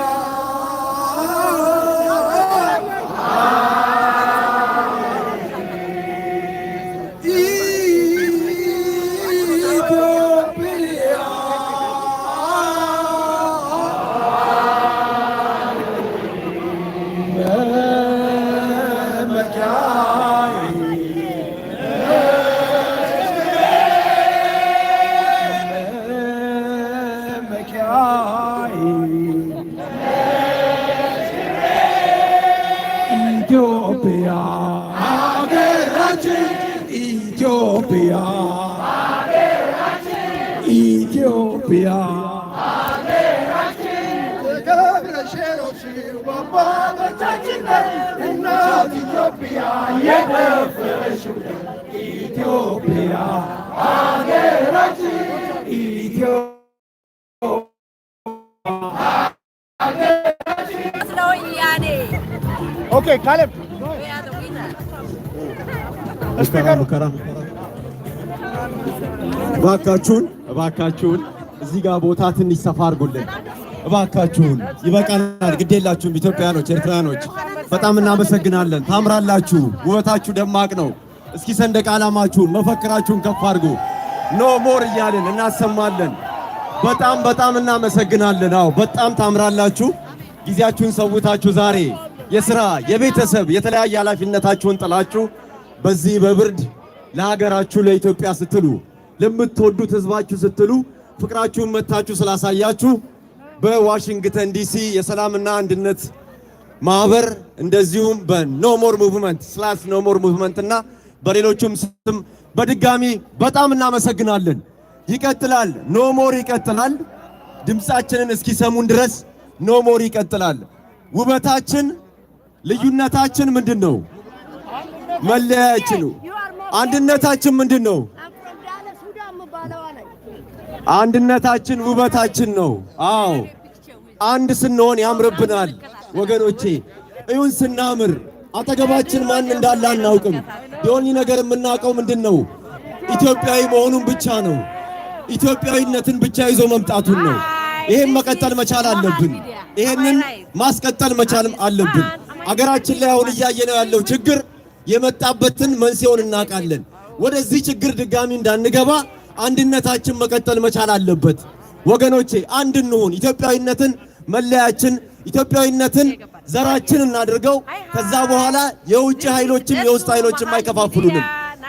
L: Ethiopia. ሀገራችን ኢትዮጵያ ኢትዮጵያ አባቶቻችን እናት ኢትዮጵያ የደፈረሽው ኢትዮጵያ ሀገራችን ኢትዮጵያ
G: Okay, Caleb.
M: እባካችሁን እዚህ ጋር ቦታ ትንሽ ሰፋ አድርጉልን እባካችሁን። ይበቃናል። ግዴላችሁም ኢትዮጵያኖች፣ ኤርትራኖች በጣም እናመሰግናለን። ታምራላችሁ። ውበታችሁ ደማቅ ነው። እስኪ ሰንደቅ ዓላማችሁን መፈክራችሁን ከፍ አድርጉ። ኖ ሞር እያልን እናሰማለን። በጣም እናመሰግናለን። አዎ በጣም ታምራላችሁ። ጊዜያችሁን ሰውታችሁ ዛሬ የሥራ የቤተሰብ የተለያየ ኃላፊነታችሁን ጥላችሁ በዚህ በብርድ ለሀገራችሁ ለኢትዮጵያ ስትሉ ለምትወዱት ሕዝባችሁ ስትሉ ፍቅራችሁን መታችሁ ስላሳያችሁ በዋሽንግተን ዲሲ የሰላምና አንድነት ማህበር እንደዚሁም በኖሞር ሙቭመንት /ኖሞር ሙቭመንት እና በሌሎችም ስም በድጋሚ በጣም እናመሰግናለን። ይቀጥላል። ኖሞር ይቀጥላል። ድምጻችንን እስኪሰሙን ድረስ ኖሞር ይቀጥላል። ውበታችን ልዩነታችን ምንድነው? መለያችን። አንድነታችን ምንድነው? አንድነታችን ውበታችን ነው። አዎ አንድ ስንሆን ያምርብናል ወገኖቼ። እዩን ስናምር አጠገባችን ማን እንዳለ አናውቅም። የሆነ ነገር የምናውቀው ምንድነው? ኢትዮጵያዊ መሆኑን ብቻ ነው። ኢትዮጵያዊነትን ብቻ ይዞ መምጣቱን ነው። ይሄን መቀጠል መቻል አለብን። ይሄንን ማስቀጠል መቻል አለብን። አገራችን ላይ አሁን እያየነው ያለው ችግር የመጣበትን መንስኤውን እናውቃለን። ወደዚህ ችግር ድጋሚ እንዳንገባ አንድነታችን መቀጠል መቻል አለበት ወገኖቼ። አንድ እንሁን። ኢትዮጵያዊነትን መለያችን፣ ኢትዮጵያዊነትን ዘራችን እናድርገው። ከዛ በኋላ የውጭ ኃይሎችም የውስጥ ኃይሎችም አይከፋፍሉንም።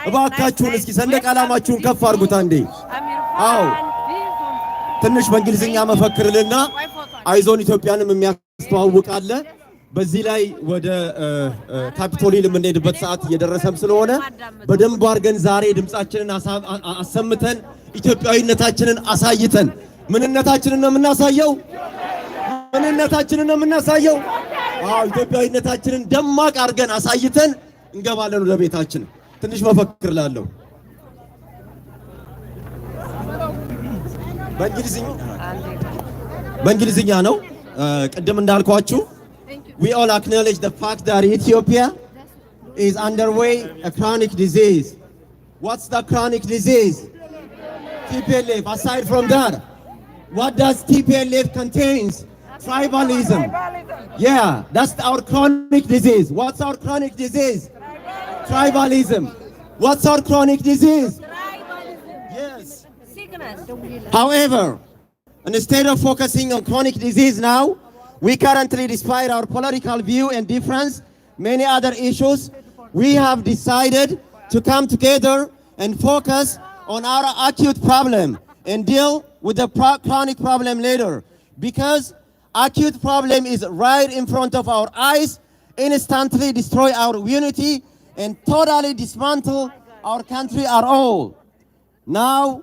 M: እባካችሁን እስኪ ሰንደቅ ዓላማችሁን ከፍ አድርጉት አንዴ። አዎ ትንሽ በእንግሊዝኛ መፈክርልና አይዞን ኢትዮጵያንም የሚያስተዋውቅ አለ። በዚህ ላይ ወደ ካፒቶሊን የምንሄድበት ሰዓት እየደረሰም ስለሆነ በደንብ አድርገን ዛሬ ድምጻችንን አሰምተን ኢትዮጵያዊነታችንን አሳይተን ምንነታችንን ነው የምናሳየው። አዎ ኢትዮጵያዊነታችንን ደማቅ አድርገን አሳይተን እንገባለን ወደ ቤታችን። ትንሽ መፈክር ላለው በእንግሊዝኛ ነው። ቅድም እንዳልኳችሁ we all acknowledge the fact that Ethiopia is underway a chronic disease. What's the chronic disease? TPLF. Aside from that, what does TPLF contains? Tribalism. Yeah, that's our chronic disease. What's our chronic disease? Tribalism. What's our chronic disease? Yes. However, instead of focusing on chronic disease now, we currently, despite our political view and difference, many other issues, we have decided to come together and focus on our acute problem and deal with the chronic problem later. Because acute problem is right in front of our eyes, instantly destroy our unity and totally dismantle our country at all. Now,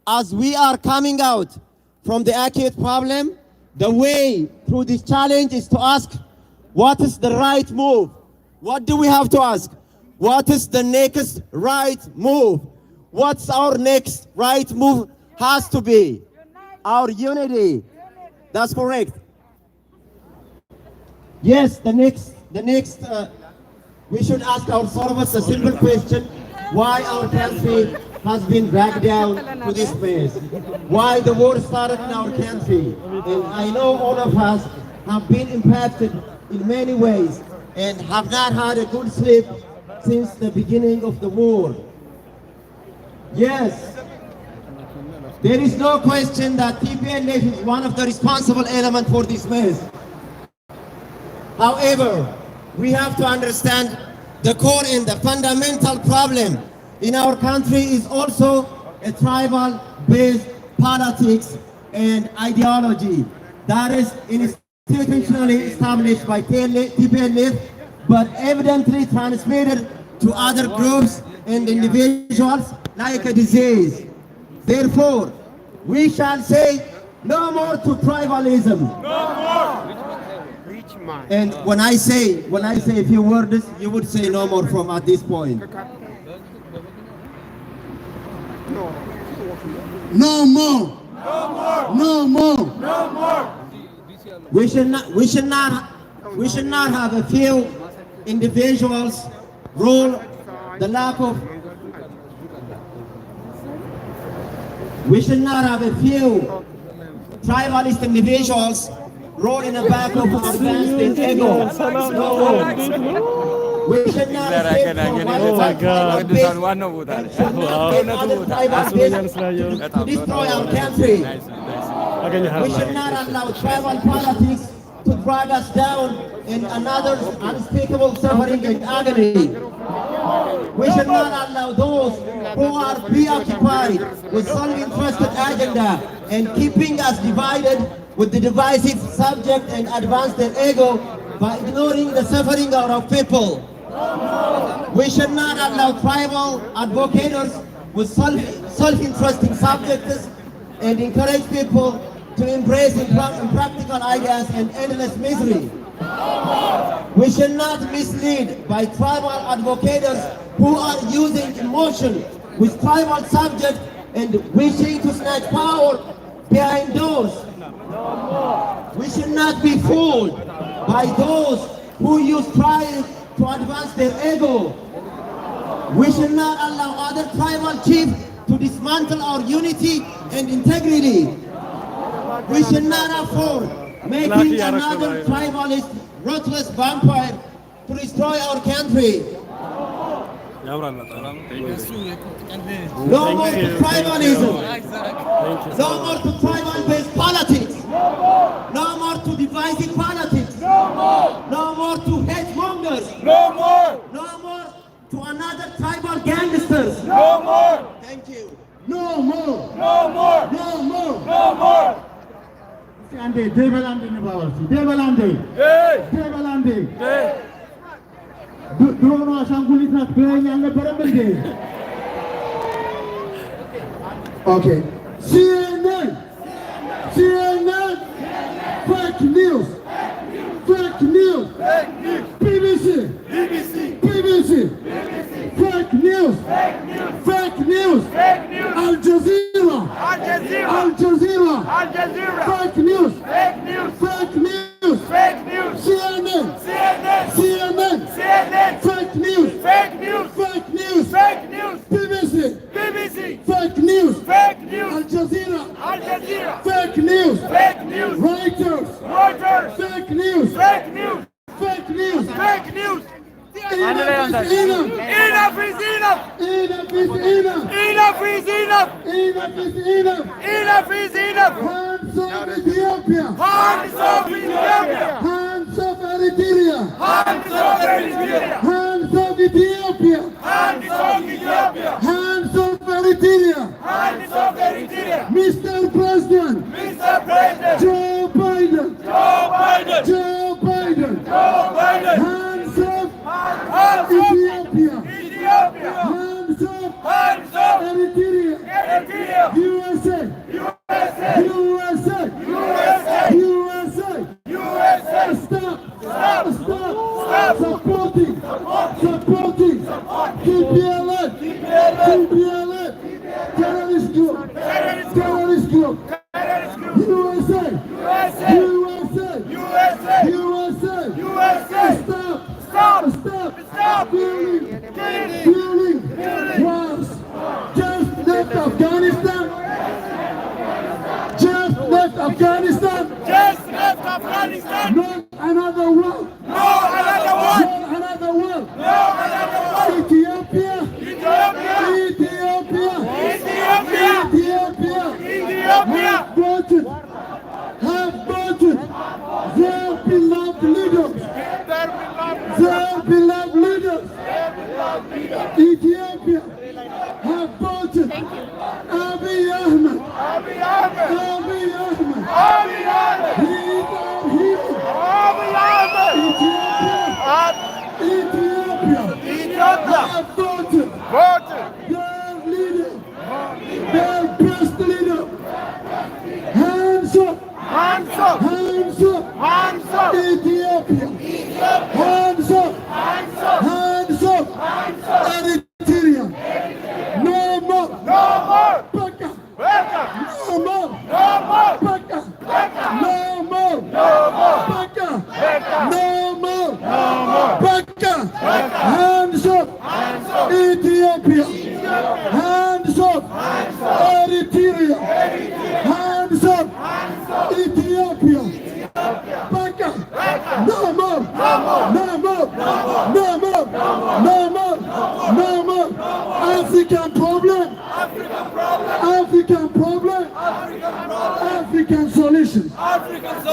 M: as we are coming out from the acute problem, the way through this challenge is to ask, what is the right move? What do we have to ask? What is the next right move? What's our next right move? Has to be our unity. That's correct. Yes, the next we should ask ourselves a simple question: why our country has been dragged down to this place? Why the war started in our country? And I know all of us have been impacted in many ways and have not had a good sleep since the beginning of the war. Yes, there is no question that TPLF is one of the responsible elements for this mess. However, we have to understand the core and the fundamental problem in our country is also a tribal-based politics and ideology that is institutionally established by TPLF but evidently transmitted to other groups and individuals like a disease. Therefore, we shall say no more to tribalism. No more. And when I say a few words, you would say no more from at this point.
K: No more. No more. No more. No more.
M: We should not have a few individuals rule the lack of. We should not have a few tribalist individuals role in the back of advanced and ego. We should not escape from one tribal base and should not get other tribal base to destroy our country. We should not allow tribal politics to drag us down in another unspeakable suffering and agony. We should not allow those who are preoccupied with self-interested agenda and keeping us divided with the divisive subject and advance their ego by ignoring the suffering of our people. We should not allow tribal advocates with self-interesting subjects and encourage people to embrace impractical ideas and endless misery. We should not mislead by tribal advocates who are using emotion with tribal subjects and wishing to snatch power behind doors. We should not be fooled by those who use pride to advance their ego. We should not allow other tribal chiefs to dismantle our unity and integrity. We should not afford making another tribalist, ruthless vampire to destroy our country. No more to tribalism. No more to tribal-based politics. No more to divisive politics. No more to hate mongers. No more to another tribal gangsters. No more. Thank you.
K: No more. No more. No more. No more. Okay. CNN. Fake news. Fake news. BBC. Fake news. Fake news. Al Jazeera. Fake news. Fake news. CNN. Fake news. BBC. Fake news. Al Jazeera. Fake news. Reuters. Fake news. Fake news. Enough is enough. Enough is enough. Enough is enough. Enough is enough. Enough is enough. Enough is enough. Hands off Ethiopia. Hands off Ethiopia. Hands off Eritrea. Hands off Eritrea. Hands off Ethiopia. Hands off Ethiopia. Hands off Eritrea. Hands off Eritrea. Mr. President. Mr. President. Joe Biden. Joe Biden. Joe Biden. Joe Biden. Hands off. Ethiopia. Ethiopia. Hands off. Eritrea. USA. Stop. Supporting. TPLF.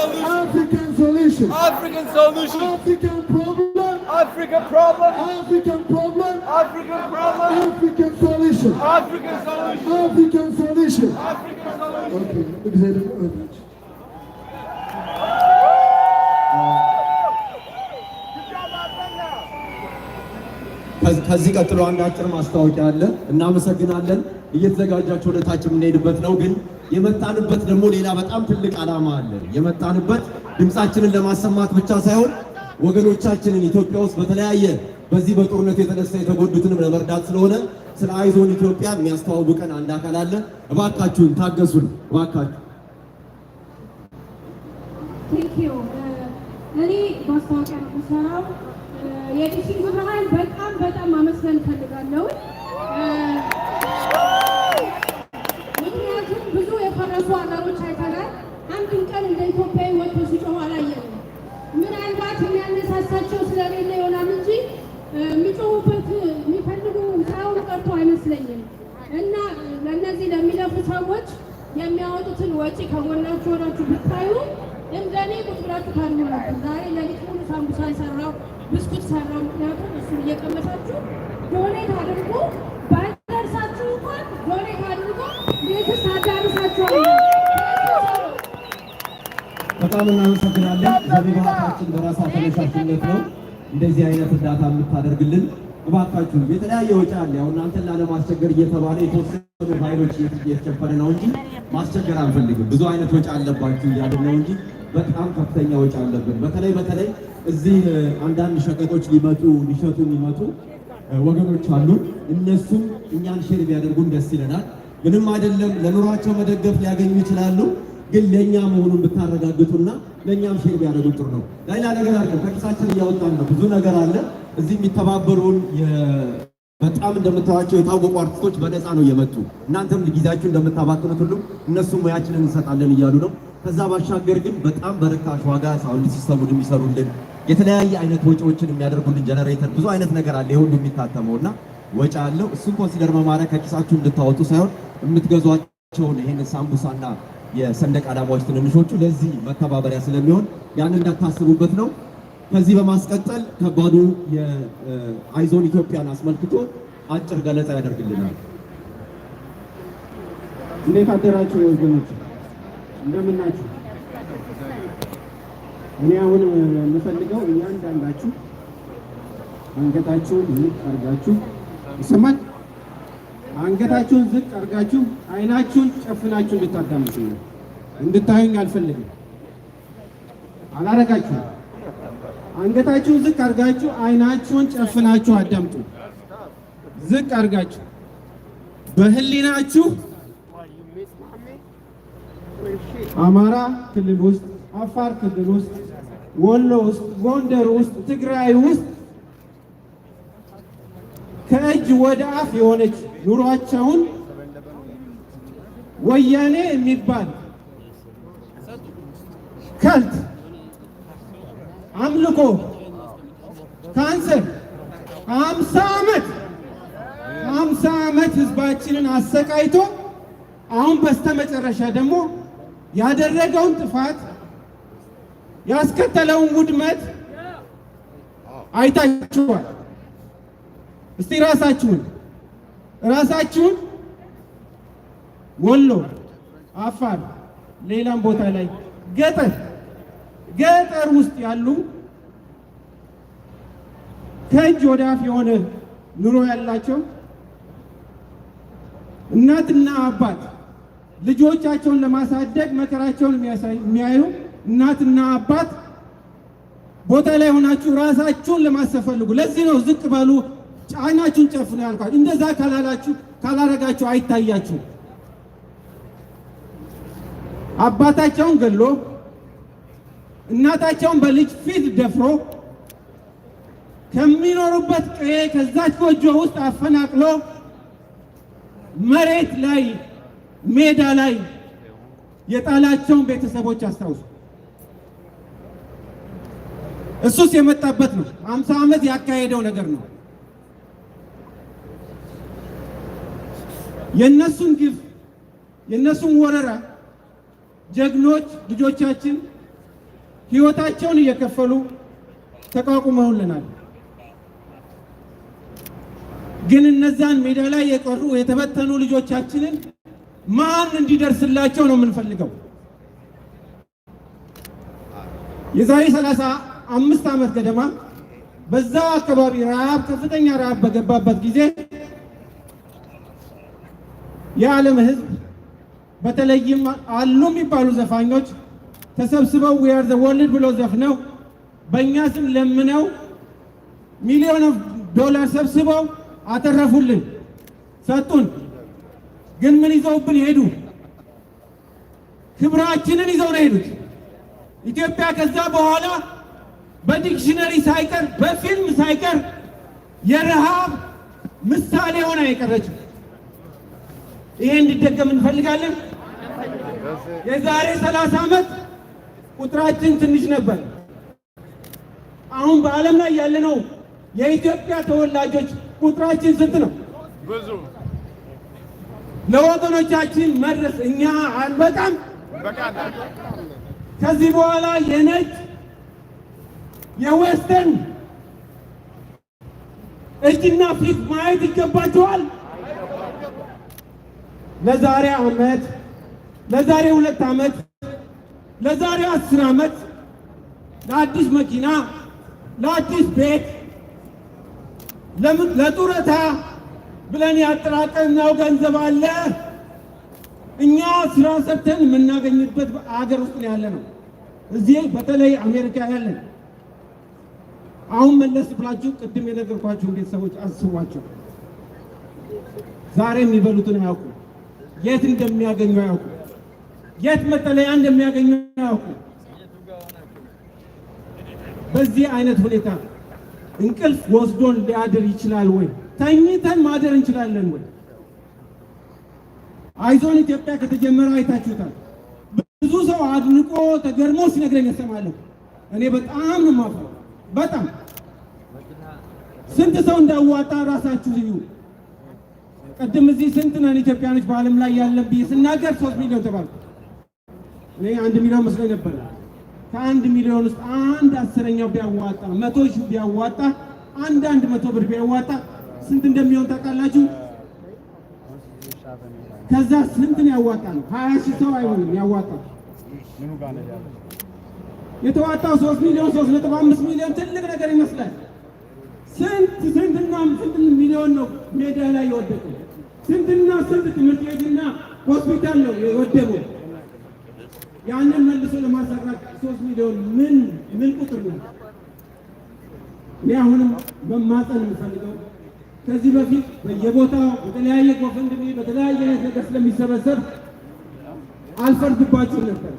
L: solution.
K: African solution.
L: African solution.
K: African problem.
L: African problem.
K: African problem.
L: African problem.
K: African solution.
L: African solution.
K: African solution.
L: African solution.
K: Okay, executive orders.
M: ከዚህ ቀጥሎ አንድ አጭር ማስታወቂያ አለ። እናመሰግናለን። እየተዘጋጃችሁ ወደ ታች የምንሄድበት ነው። ግን የመጣንበት ደግሞ ሌላ በጣም ትልቅ ዓላማ አለ። የመጣንበት ድምፃችንን ለማሰማት ብቻ ሳይሆን ወገኖቻችንን ኢትዮጵያ ውስጥ በተለያየ በዚህ በጦርነት የተነሳ የተጎዱትንም ለመርዳት ስለሆነ ስለ አይዞን ኢትዮጵያ የሚያስተዋውቀን አንድ አካል አለ። እባካችሁን ታገሱን፣ እባካችሁ።
N: ቴንክ ዩ። እኔ ማስታወቂያ ነው የምሰራው። የዲሲንግ ብርሃን በጣም ማመስገን ፈልጋለሁ። ምክንያቱም ብዙ የፈረሱ ሀገሮች አይተናል። አንድም ቀን እንደ ኢትዮጵያዊ ወጥቶ ሲጮህ አላየንም። ምናልባት የሚያነሳሳቸው ስለሌለ ይሆናል እንጂ የሚጮሁበት የሚፈልጉ ሳይሆን ቀርቶ አይመስለኝም። እና ለእነዚህ ለሚለፉ ሰዎች የሚያወጡትን ወጪ ከጎናችሁ ሆናችሁ ብታዩ እንደኔ ቁጭ ብላችሁ ታድሩ ነበር። ዛሬ ለሊት ሙሉ ሳምቡሳ ሰራው፣ ብስኩት ሰራው። ምክንያቱም እሱን እየቀመሳችሁ ዶኔት አድርጉ። ባይደርሳችሁ እንኳን ዶኔት አድርጎ ቤትስ አዳርሳችኋል።
M: በጣም እናመሰግናለን። ዘቢባታችን በራሳ ተነሳሽነት ነው እንደዚህ አይነት እርዳታ የምታደርግልን። እባካችሁ የተለያየ ወጪ አለ። ያው እናንተን ላለማስቸገር እየተባለ የተወሰኑ ኃይሎች እየተጨፈረ ነው እንጂ ማስቸገር አንፈልግም። ብዙ አይነት ወጪ አለባችሁ እያልን ነው እንጂ በጣም ከፍተኛ ወጪ አለብን። በተለይ እዚህ አንዳንድ ሸቀጦች ሊሸጡ የሚመጡ ወገኖች አሉ። እነሱም እኛን ሼር ቢያደርጉን ደስ ይለናል። ምንም አይደለም፣ ለኑሯቸው መደገፍ ሊያገኙ ይችላሉ። ግን ለኛ መሆኑን ብታረጋግጡና ለኛም ሼር ቢያደርጉ ጥሩ ነው። ሌላ ነገር አለ፣ ከኪሳችን እያወጣን ነው። ብዙ ነገር አለ። እዚህ የሚተባበሩን በጣም እንደምታዋቸው የታወቁ አርቲስቶች በነፃ ነው እየመጡ እናንተም ጊዜያችሁ እንደምታባክኑት ሁሉ እነሱም ሙያችንን እንሰጣለን እያሉ ነው። ከዛ ባሻገር ግን በጣም በርካሽ ዋጋ ሳውንድ ሲስተሙን የሚሰሩልን የተለያየ አይነት ወጪዎችን የሚያደርጉልን ጀነሬተር፣ ብዙ አይነት ነገር አለ። ይሁን የሚታተመውና ወጪ አለው። እሱን ኮንሲደር በማድረግ ከኪሳችሁ እንድታወጡ ሳይሆን የምትገዟቸውን ይሄን ሳምቡሳና የሰንደቅ ዓላማዎች ትንንሾቹ ለዚህ መተባበሪያ ስለሚሆን ያን እንዳታስቡበት ነው። ከዚህ በማስቀጠል ከባዱ የአይዞን ኢትዮጵያን አስመልክቶ አጭር ገለጻ ያደርግልናል።
O: እንዴት አደራችሁ ወገኖች? እንደምን ናችሁ? እኔ አሁን የምፈልገው እያንዳንዳችሁ አንገታችሁን ዝቅ አድርጋችሁ ይሰማል? አንገታችሁን ዝቅ አድርጋችሁ አይናችሁን ጨፍናችሁ እንድታዳምጡ ነው። እንድታዩኝ አልፈልግም። አላረጋችሁም። አንገታችሁን ዝቅ አድርጋችሁ አይናችሁን ጨፍናችሁ አዳምጡ። ዝቅ አድርጋችሁ በህሊናችሁ አማራ ክልል ውስጥ፣ አፋር ክልል ውስጥ፣ ወሎ ውስጥ፣ ጎንደር ውስጥ፣ ትግራይ ውስጥ ከእጅ ወደ አፍ የሆነች ኑሯቸውን ወያኔ የሚባል ከልት አምልኮ ካንሰር 50 ዓመት ህዝባችንን አሰቃይቶ አሁን በስተመጨረሻ ደግሞ ያደረገውን ጥፋት ያስከተለውን ውድመት አይታችኋል። እስቲ ራሳችሁን ወሎ፣ አፋር፣ ሌላም ቦታ ላይ ገጠር ውስጥ ያሉ ከእጅ ወደ አፍ የሆነ ኑሮ ያላቸው እናትና አባት ልጆቻቸውን ለማሳደግ መከራቸውን የሚያዩ እናትና አባት ቦታ ላይ ሆናችሁ ራሳችሁን ለማሰብ ፈልጉ። ለዚህ ነው ዝቅ በሉ፣ አይናችሁን ጨፍኑ ያልኳችሁ። እንደዛ ካላረጋችሁ አይታያችሁ። አባታቸውን ገሎ እናታቸውን በልጅ ፊት ደፍሮ ከሚኖሩበት ቀዬ ከዛች ጎጆ ውስጥ አፈናቅሎ መሬት ላይ ሜዳ ላይ የጣላቸውን ቤተሰቦች አስታውሱ። እሱስ የመጣበት ነው። 50 ዓመት ያካሄደው ነገር ነው። የነሱን ግፍ የነሱን ወረራ ጀግኖች ልጆቻችን ህይወታቸውን እየከፈሉ ተቋቁመውልናል። ግን እነዛን ሜዳ ላይ የቀሩ የተበተኑ ልጆቻችንን ማን እንዲደርስላቸው ነው የምንፈልገው? የዛሬ 35 ዓመት ገደማ በዛ አካባቢ ረሃብ ከፍተኛ ረሃብ በገባበት ጊዜ የዓለም ህዝብ በተለይም አሉ የሚባሉ ዘፋኞች ተሰብስበው we are the world ብለው ዘፍነው በእኛ ስም ለምነው ሚሊዮን ዶላር ሰብስበው አተረፉልን፣ ሰጡን። ግን ምን ይዘውብን ሄዱ? ክብራችንን ይዘው ነው ሄዱት። ኢትዮጵያ ከዛ በኋላ በዲክሽነሪ ሳይቀር በፊልም ሳይቀር የረሃብ ምሳሌ ሆና የቀረችው። ይሄ እንዲደገም እንፈልጋለን። የዛሬ 30 ዓመት ቁጥራችን ትንሽ ነበር። አሁን በዓለም ላይ ያለነው የኢትዮጵያ ተወላጆች ቁጥራችን ስንት ነው?
L: ብዙ።
O: ለወገኖቻችን መድረስ እኛ በጣም ከዚህ በኋላ የነጭ የዌስተርን እጅና ፊት ማየት ይገባቸዋል። ለዛሬ ዓመት፣ ለዛሬ 2 ዓመት፣ ለዛሬ 10 ዓመት ለአዲስ መኪና፣ ለአዲስ ቤት፣ ለጡረታ ብለን ያጠራቀምነው ገንዘብ አለ። እኛ ስራ ሰርተን የምናገኝበት አገር ውስጥ ያለ ነው። እዚህ በተለይ አሜሪካ ያለን አሁን መለስ ብላችሁ ቅድም የነገርኳችሁ ቤተሰቦች አስቧቸው። ዛሬ የሚበሉትን አያውቁ፣ የት እንደሚያገኙ አያውቁ፣ የት መጠለያ እንደሚያገኙ አያውቁ። በዚህ አይነት ሁኔታ እንቅልፍ ወስዶን ሊያድር ይችላል ወይ? ተኝተን ማደር እንችላለን ወይ? አይዞን ኢትዮጵያ ከተጀመረ አይታችሁታል። ብዙ ሰው አድንቆ ተገርሞ ሲነግረኝ እሰማለሁ። እኔ በጣም ነው የማፍረው። በጣም ስንት ሰው እንዳዋጣ ራሳችሁ እዩ። ቀደም እዚህ ስንት ነን ኢትዮጵያኖች በዓለም ላይ ያለን ብዬ ስናገር 3 ሚሊዮን ተባልኩ። እኔ 1 ሚሊዮን መስሎኝ ነበር። ከ1 ሚሊዮን ውስጥ 1/10ኛው ቢያዋጣ 100 ሺህ ቢያዋጣ 100 ብር ቢያዋጣ ስንት እንደሚሆን ታውቃላችሁ? ከዛ ስንት ነው ያዋጣው? 20 ሺህ ሰው አይሆንም ያዋጣው። የተዋጣው 3 ሚሊዮን 3.5 ሚሊዮን ትልቅ ነገር ይመስላል። ስንትና ሚሊዮን ነው ሜዳ ላይ የወደቀው። ስንትና ስንት ትምህርት ቤትና ሆስፒታል ነው የወደቀው። ያንን መልሶ ለማሰራት 3 ሚሊዮን ምን ቁጥር ነው? እኔ አሁንም መማፀን የምፈልገው ከዚህ በፊት በየቦታው በተለያየ ጎፈንድሚ በተለያየ ነገር ስለሚሰበሰብ አልፈርድባችሁ ነበር።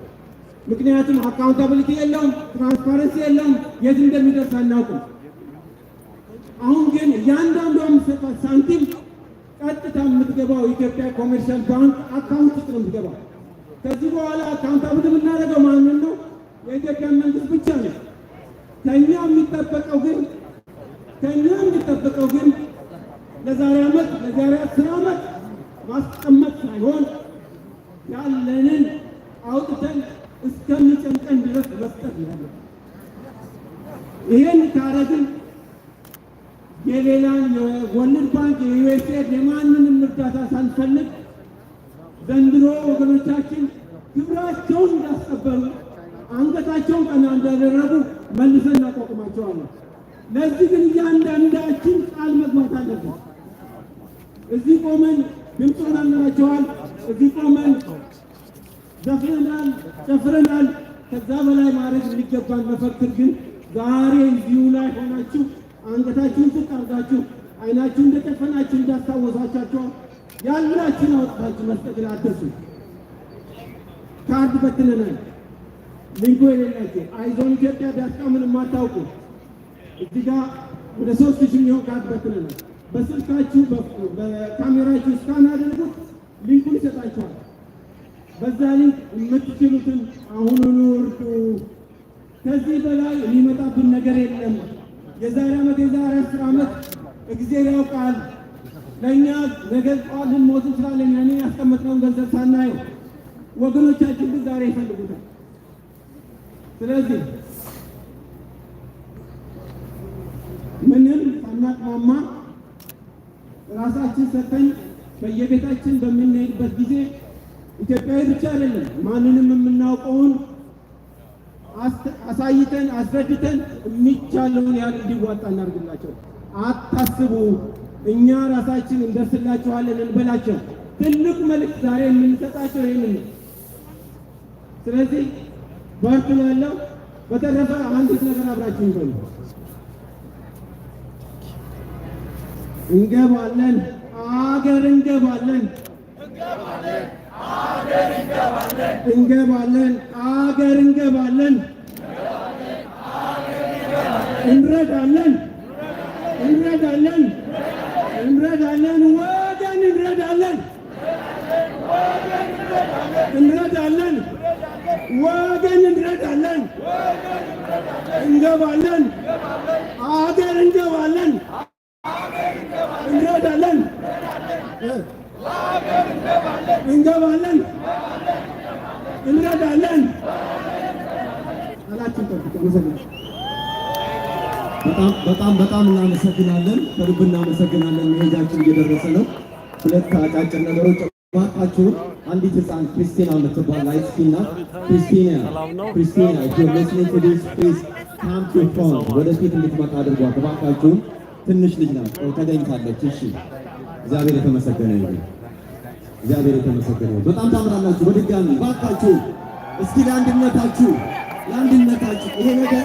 O: ምክንያቱም አካውንታቢሊቲ የለውም፣ ትራንስፓረንሲ የለውም፣ የት እንደሚደርስ አናውቅም። አሁን ግን እያንዳንዱ የምትሰጣት ሳንቲም ቀጥታ የምትገባው ኢትዮጵያ ኮሜርሻል ባንክ አካውንት ውስጥ ነው የምትገባው። ከዚህ በኋላ አካውንታቢሊቲ የምናደርገው ማንን ነው? የኢትዮጵያ መንግስት ብቻ ነው። ከኛ የሚጠበቀው ግን ለዛሬ ዓመት ለዛሬ 10 ዓመት ማስቀመጥ ሳይሆን ያለንን አውጥተን እስከሚጨንቀን ድረስ መስጠት ነው። ይሄን ካረግን የሌላን የወርልድ ባንክ የዩኤስኤድ የማንንም እርዳታ ሳንፈልግ ዘንድሮ ወገኖቻችን ክብራቸውን እንዳስከበሩ አንገታቸውን ቀና እንዳደረጉ መልሰን እናቋቁማቸዋለን። ለዚህ ግን እያንዳንዳችን ቃል መግባት አለብን። እዚህ ቆመን ድምፁን አናቸዋል። እዚህ ቆመን ዘፍነናል፣ ጨፍረናል። ከዛ በላይ ማድረግ የሚገባን መፈክር ግን ዛሬ እዚሁ ላይ ሆናችሁ አንገታችሁን ዝቅ አድርጋችሁ አይናችሁን እንደጨፈናችሁ እንዳስታወሳቻችሁ ያላችሁን አውጥታችሁ መስጠትን አትርሱ። ካርድ በትነናል። ሊንኩ የሌላችሁ አይዞን ኢትዮጵያ ዳስቃ ምንም አታውቁ። እዚህ ጋር ወደ 3000 የሚሆን ካርድ በትነናል። በስልካችሁ በካሜራችሁ ስካን አድርጉት፣ ሊንኩን ይሰጣችኋል። በዛ ሊንክ የምትችሉትን አሁኑኑ እርዱ። ከዚህ በላይ የሚመጣብን ነገር የለም። የዛሬ ዓመት የዛሬ 10 ዓመት እግዚአብሔር ያውቃል። ለእኛ ነገ ጠዋት ልንሞት እንችላለን። ያንን ያስቀመጥነውን ገንዘብ ሳናየው ወገኖቻችን ግን ዛሬ ይፈልጉታል። ስለዚህ ምንም ሳናቅማማ ራሳችን ሰጥተን በየቤታችን በምንሄድበት ጊዜ ኢትዮጵያዊ ብቻ አይደለም ማንንም የምናውቀውን አሳይተን አስረድተን የሚቻለውን ያህል እንዲዋጣ እናድርግላቸው። አታስቡ፣ እኛ ራሳችን እንደርስላችኋለን እንበላቸው። ትልቁ መልእክት ዛሬ የምንሰጣቸው ይህንን ነው። ስለዚህ በርቱ ያለው። በተረፈ አንዲት ነገር አብራችሁ ይበሉ። እንገባለን፣ አገር እንገባለን፣ እንገባለን፣ አገር እንገባለን፣ እንረዳለን፣ እንረዳለን፣ እንረዳለን፣ ወገን እንረዳለን፣ እንረዳለን፣ ወገን እንረዳለን፣ እንገባለን፣ አገር እንገባለን፣ እንረዳለን፣ እንገባለን፣ እንረዳለን። አላችን
M: በጣም እናመሰግናለን። ከልብ እናመሰግናለን። መሄጃችን እየደረሰ ነው። ሁለት አጫጭር ነገሮች ባካችሁ። አንዲት ህፃን ክርስቲና የምትባል ላይት ስኪን ናት። ክርስቲና if you're listening to this please come to phone ወደፊት እንድትመጣ አድርጓት ባካችሁ። ትንሽ ልጅ ናት ተገኝታለች። እሺ እግዚአብሔር የተመሰገነ ይሁን። እግዚአብሔር የተመሰገነ ይሁን። በጣም ታምራላችሁ። በድጋሚ ባካችሁ እስኪ ለአንድነታችሁ ይሄ ነገር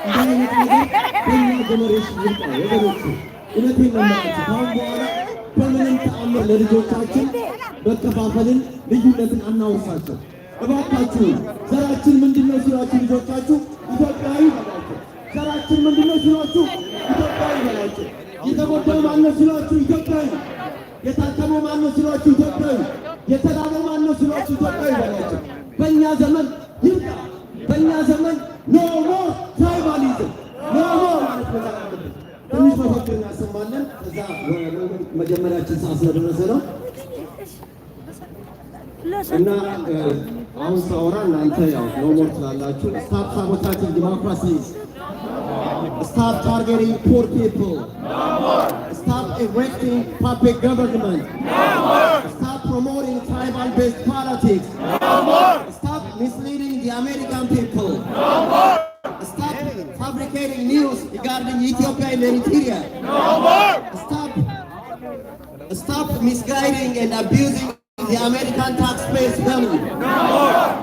M: እንዳይነት ነገር በእኛ ጀነሬሽን ይምጣ ወገኖች። እውነቴን ነው የምላችሁ። ከአሁን በኋላ በምንም ተአምር ለልጆቻችን መከፋፈልን ልዩነትን አናወርሳቸው። እባካችሁ ዘራችን ምንድነው ሲሏችሁ ልጆቻችሁ ኢትዮጵያዊ በላቸው። ዘራችን ምንድነው ሲሏችሁ ኢትዮጵያዊ በላቸው። የተጎዳው ማነው ሲሏችሁ ኢትዮጵያዊ፣ የታከመው ማነው ሲሏችሁ ኢትዮጵያዊ፣ የተራበው ማነው ሲሏችሁ ኢትዮጵያዊ በላቸው። በእኛ ዘመን ይብቃ። በእኛ ዘመን ኖ ሞር ትራይባሊዝም ኖ ሞር ማለት መጣ። ትንሽ መፈክር እናሰማለን። ከዛ መጀመሪያችን ሰዓት ስለደረሰ ነው እና አሁን ሳወራ እናንተ ያው ኖ ሞር ትላላችሁ። ስታፕ ሳቦታጂንግ ዲሞክራሲ፣ ስታፕ ታርጌቲንግ ፑር ፒፕል፣ ስታፕ erecting puppet government, stop promoting tribal based politics, stop misleading the American people, stop fabricating news regarding Ethiopia and Eritrea, stop misguiding and abusing the American taxpayers' money,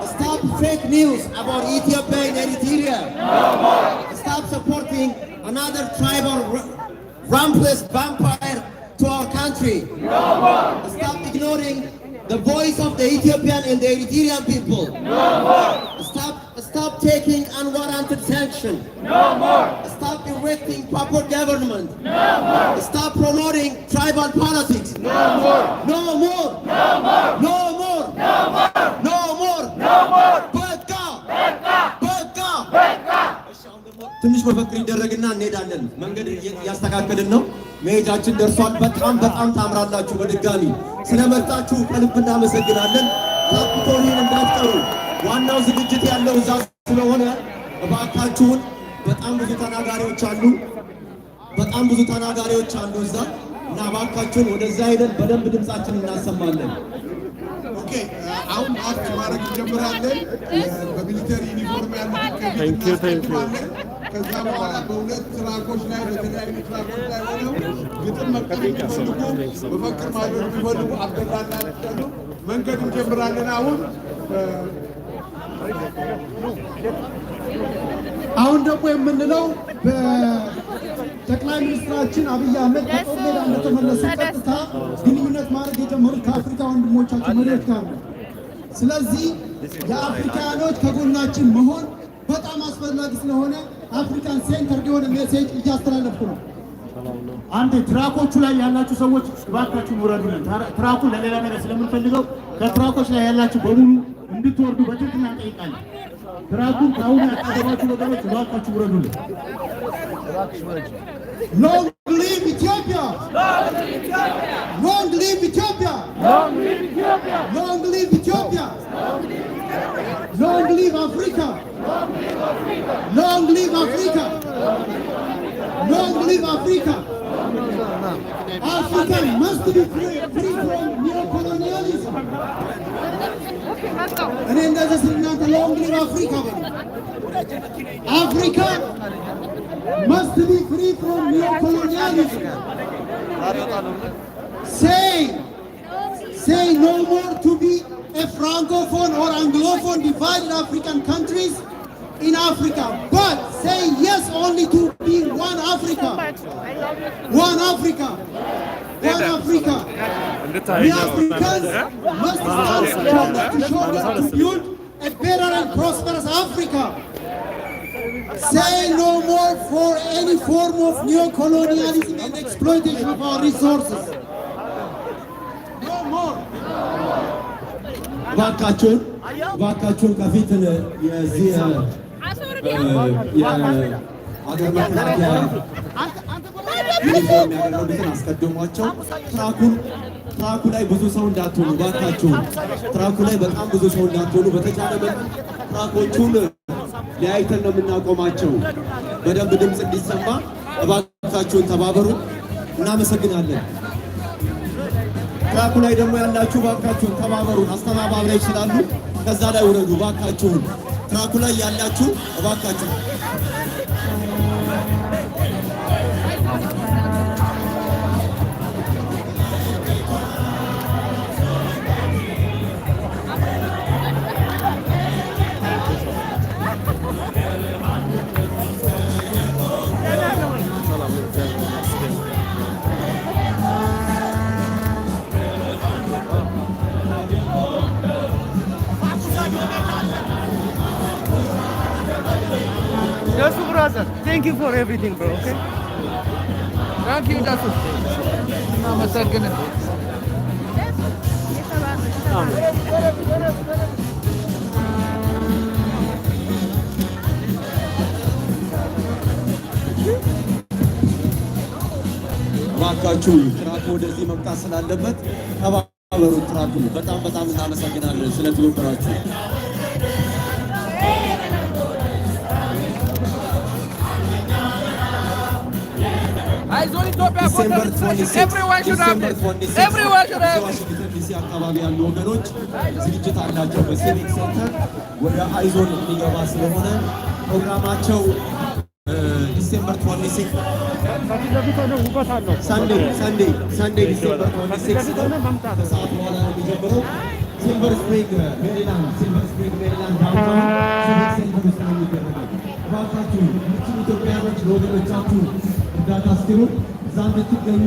M: stop fake news about Ethiopia and Eritrea, stop supporting another tribal rampant vampire to our country. Stop ignoring the voice of the Ethiopian and the Eritrean people. Stop taking unwarranted sanction. Stop erecting proper government. Stop promoting tribal politics. No more. No more. No more. No more. ትንሽ መፈክር ይደረግና እንሄዳለን። መንገድ ያስተካከልን ነው። መሄጃችን ደርሷል። በጣም ታምራላችሁ። በድጋሚ ስለመጣችሁ ከልብ እናመሰግናለን። ካፒቶሊን እንዳትቀሩ። ዋናው ዝግጅት ያለው እዛ ስለሆነ እባካችሁን። በጣም ብዙ ተናጋሪዎች አሉ እዛ እና እባካችሁን ወደዛ ሄደን በደንብ ድምጻችን እናሰማለን።
B: ኦኬ አሁን አክት ማድረግ እንጀምራለን። በሚሊተሪ ዩኒፎርም ያሉት ከዛ በኋላ በሁለት ትራኮች ላይ በተለያዩ ትራኮች ላይ ሆነው ግጥም መቀበል የሚፈልጉ መፈክር ማድረግ የሚፈልጉ አበላላሉ። መንገድ እንጀምራለን።
K: አሁን ደግሞ የምንለው በጠቅላይ ሚኒስትራችን አብይ አህመድ ከጦር ሜዳ እንደተመለሱ ቀጥታ ግንኙነት ማድረግ የጀመሩት ከአፍሪካ ወንድሞቻቸው መሪዎች ጋር ነው። ስለዚህ የአፍሪካኖች ከጎናችን መሆን በጣም አስፈላጊ ስለሆነ አፍሪካን ሴንተር የሆነ ሜሴጅ እያስተላለፍኩ ነው።
P: አንድ ትራኮቹ ላይ ያላችሁ ሰዎች እባካችሁን ውረዱልን። ትራኩን ለሌላ ነገር ስለምንፈልገው ከትራኮች ላይ ያላችሁ በሙሉ እንድትወርዱ በትህትና እንጠይቃለን። ትራኩን ከአሁኑ ያቀረባችሁ ወገኖች እባካችሁ ውረዱልን።
K: ሎንግ ሊቭ ኢትዮጵያ! ሎንግ ሊቭ ኢትዮጵያ! ሎንግ ሊቭ ኢትዮጵያ! ሎንግ ሊቭ አፍሪካ! Long live Africa! Long live Africa! Africa must be free from neo-colonialism. And then there's not a long live Africa. Africa must be free from neo-colonialism. Say no more to be a francophone or anglophone divided African countries in Africa, but say yes only to be one Africa. One Africa. One Africa. The Africans must stand shoulder to shoulder to build a better and prosperous Africa. Say no more for any form of neo-colonialism and exploitation of our resources. No more.
M: ባካችሁን ከፊት የዚህ የአገር መከላከያ ዩኒፎርም ያደረጉትን አስቀድሟቸው ትራኩ ላይ ብዙ ሰው እንዳትሆኑ ባካችሁን። ትራኩ ላይ በጣም ብዙ ሰው እንዳትሆኑ። በተቻለ መጠን ትራኮቹን ለያይተን ነው የምናቆማቸው። በደንብ ድምፅ እንዲሰማ እባካችሁን ተባበሩ። እናመሰግናለን። ትራኩ ላይ ደግሞ ያላችሁ ባካችሁን ተባበሩን። አስተባባሪዎች ስላሉ ከዛ ላይ ውረዱ ባካችሁን። ትራኩ ላይ ያላችሁ እባካችሁ
L: Dasu brother, thank you for everything, bro. Okay. Thank you, Dasu. Namaskar.
M: ባካችሁ ትራኩ ወደዚህ መምጣት ስላለበት ተባበሩ። ትራኩ በጣም እናመሰግናለን ስለ ትብብራችሁ።
L: December 26 everyone should have this. Everyone should have this.
M: ዲሲ አካባቢ ያሉ ወገኖች ዝግጅት አላቸው። በሲቪክ ሴንተር ወደ አይዞን የሚገባ ስለሆነ ፕሮግራማቸው ዲሴምበር 26 Sunday ዲሴምበር 26 ከሰዓት በኋላ ነው የሚጀምረው። ሲልቨር ስፕሪንግ ሜሪላንድ ዳውንታውን ሲቪክ ሴንተር ውስጥ ነው የሚደረገው። እባካችሁ ኢትዮጵያውያኖች ለወገኖቻችሁ እርዳታ ስትሉ እዛ እንድትገኙ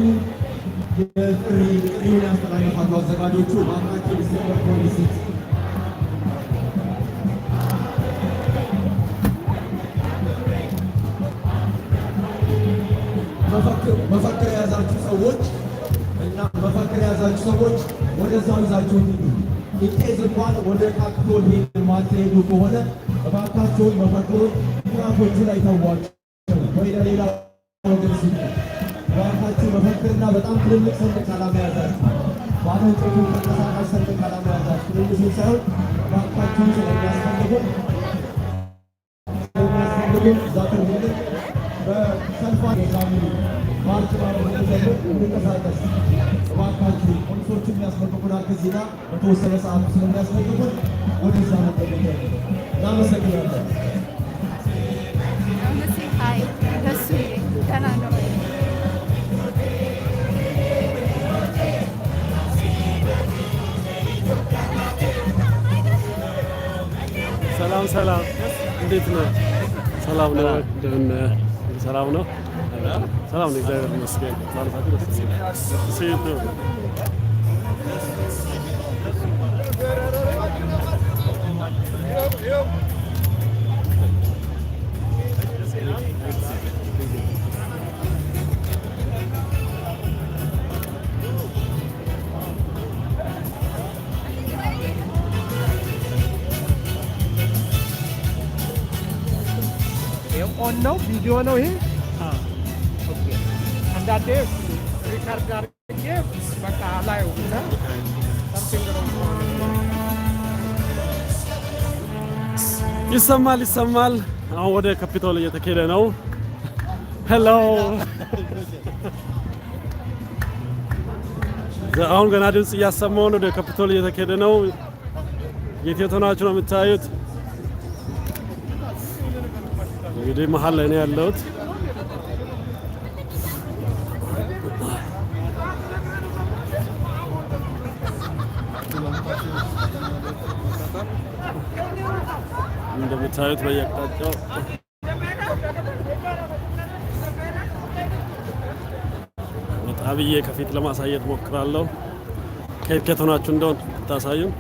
M: የጥሪውን ያስተላልፋሉ አዘጋጆቹ። እባካችሁ ዲሴምበር 26 መፈክር የያዛችሁ ሰዎች ወደዛው ይዛችሁ ሂዱ። ኢንኬዝ እንኳን ወደ ካፒቶል የማትሄዱ ከሆነ እባካችሁን መፈክሩን ትራኮቹ ላይ ተዋቸው ወይ ለሌላ ወገን ሲሉ እባካችሁ መፈክርና በጣም ትልልቅ ሰንደቅ ዓላማ ያዛችሁ ባለ እንጨቱ ተንቀሳቃሽ ሰንደቅ ዓላማ ያዛችሁ ትንሹን ሳይሆን እባካችሁን ስለሚያስፈልጉን እዛ ትርጉልን በሰልፋ የፋሚሊ ማርች እንንቀሳቀስ እባካችሁ። ፖሊሶቹ የሚያስፈልጉናል ከዚህ ጋር በተወሰነ ሰዓት ስለሚያስፈልጉን ወደዛ መጠቀም እናመሰግናለን።
Q: ሰላም እንዴት ነው? ሰላም ነው። ሰላም ነው። ሰላም ነው። እግዚአብሔር ይመስገን።
L: On ነው ቪዲዮ ነው ይሄ። ኦኬ አንዳንዴ ሪካርድ አድርጌ በቃ ላይ እና something
Q: ይሰማል። አሁን ወደ ካፒታል እየተካሄደ ነው። ሄሎ አሁን ገና ድምጽ እያሰማሁ ነው። ወደ ካፒታል እየተካሄደ ነው። የት ሆናችሁ ነው የምታዩት? እንግዲህ መሀል ላይ ነው ያለሁት። እንደምታዩት በየአቅጣጫው ወጣ ብዬ ከፊት ለማሳየት ሞክራለሁ። ከየት ሆናችሁ እንደሆነ ታሳዩን።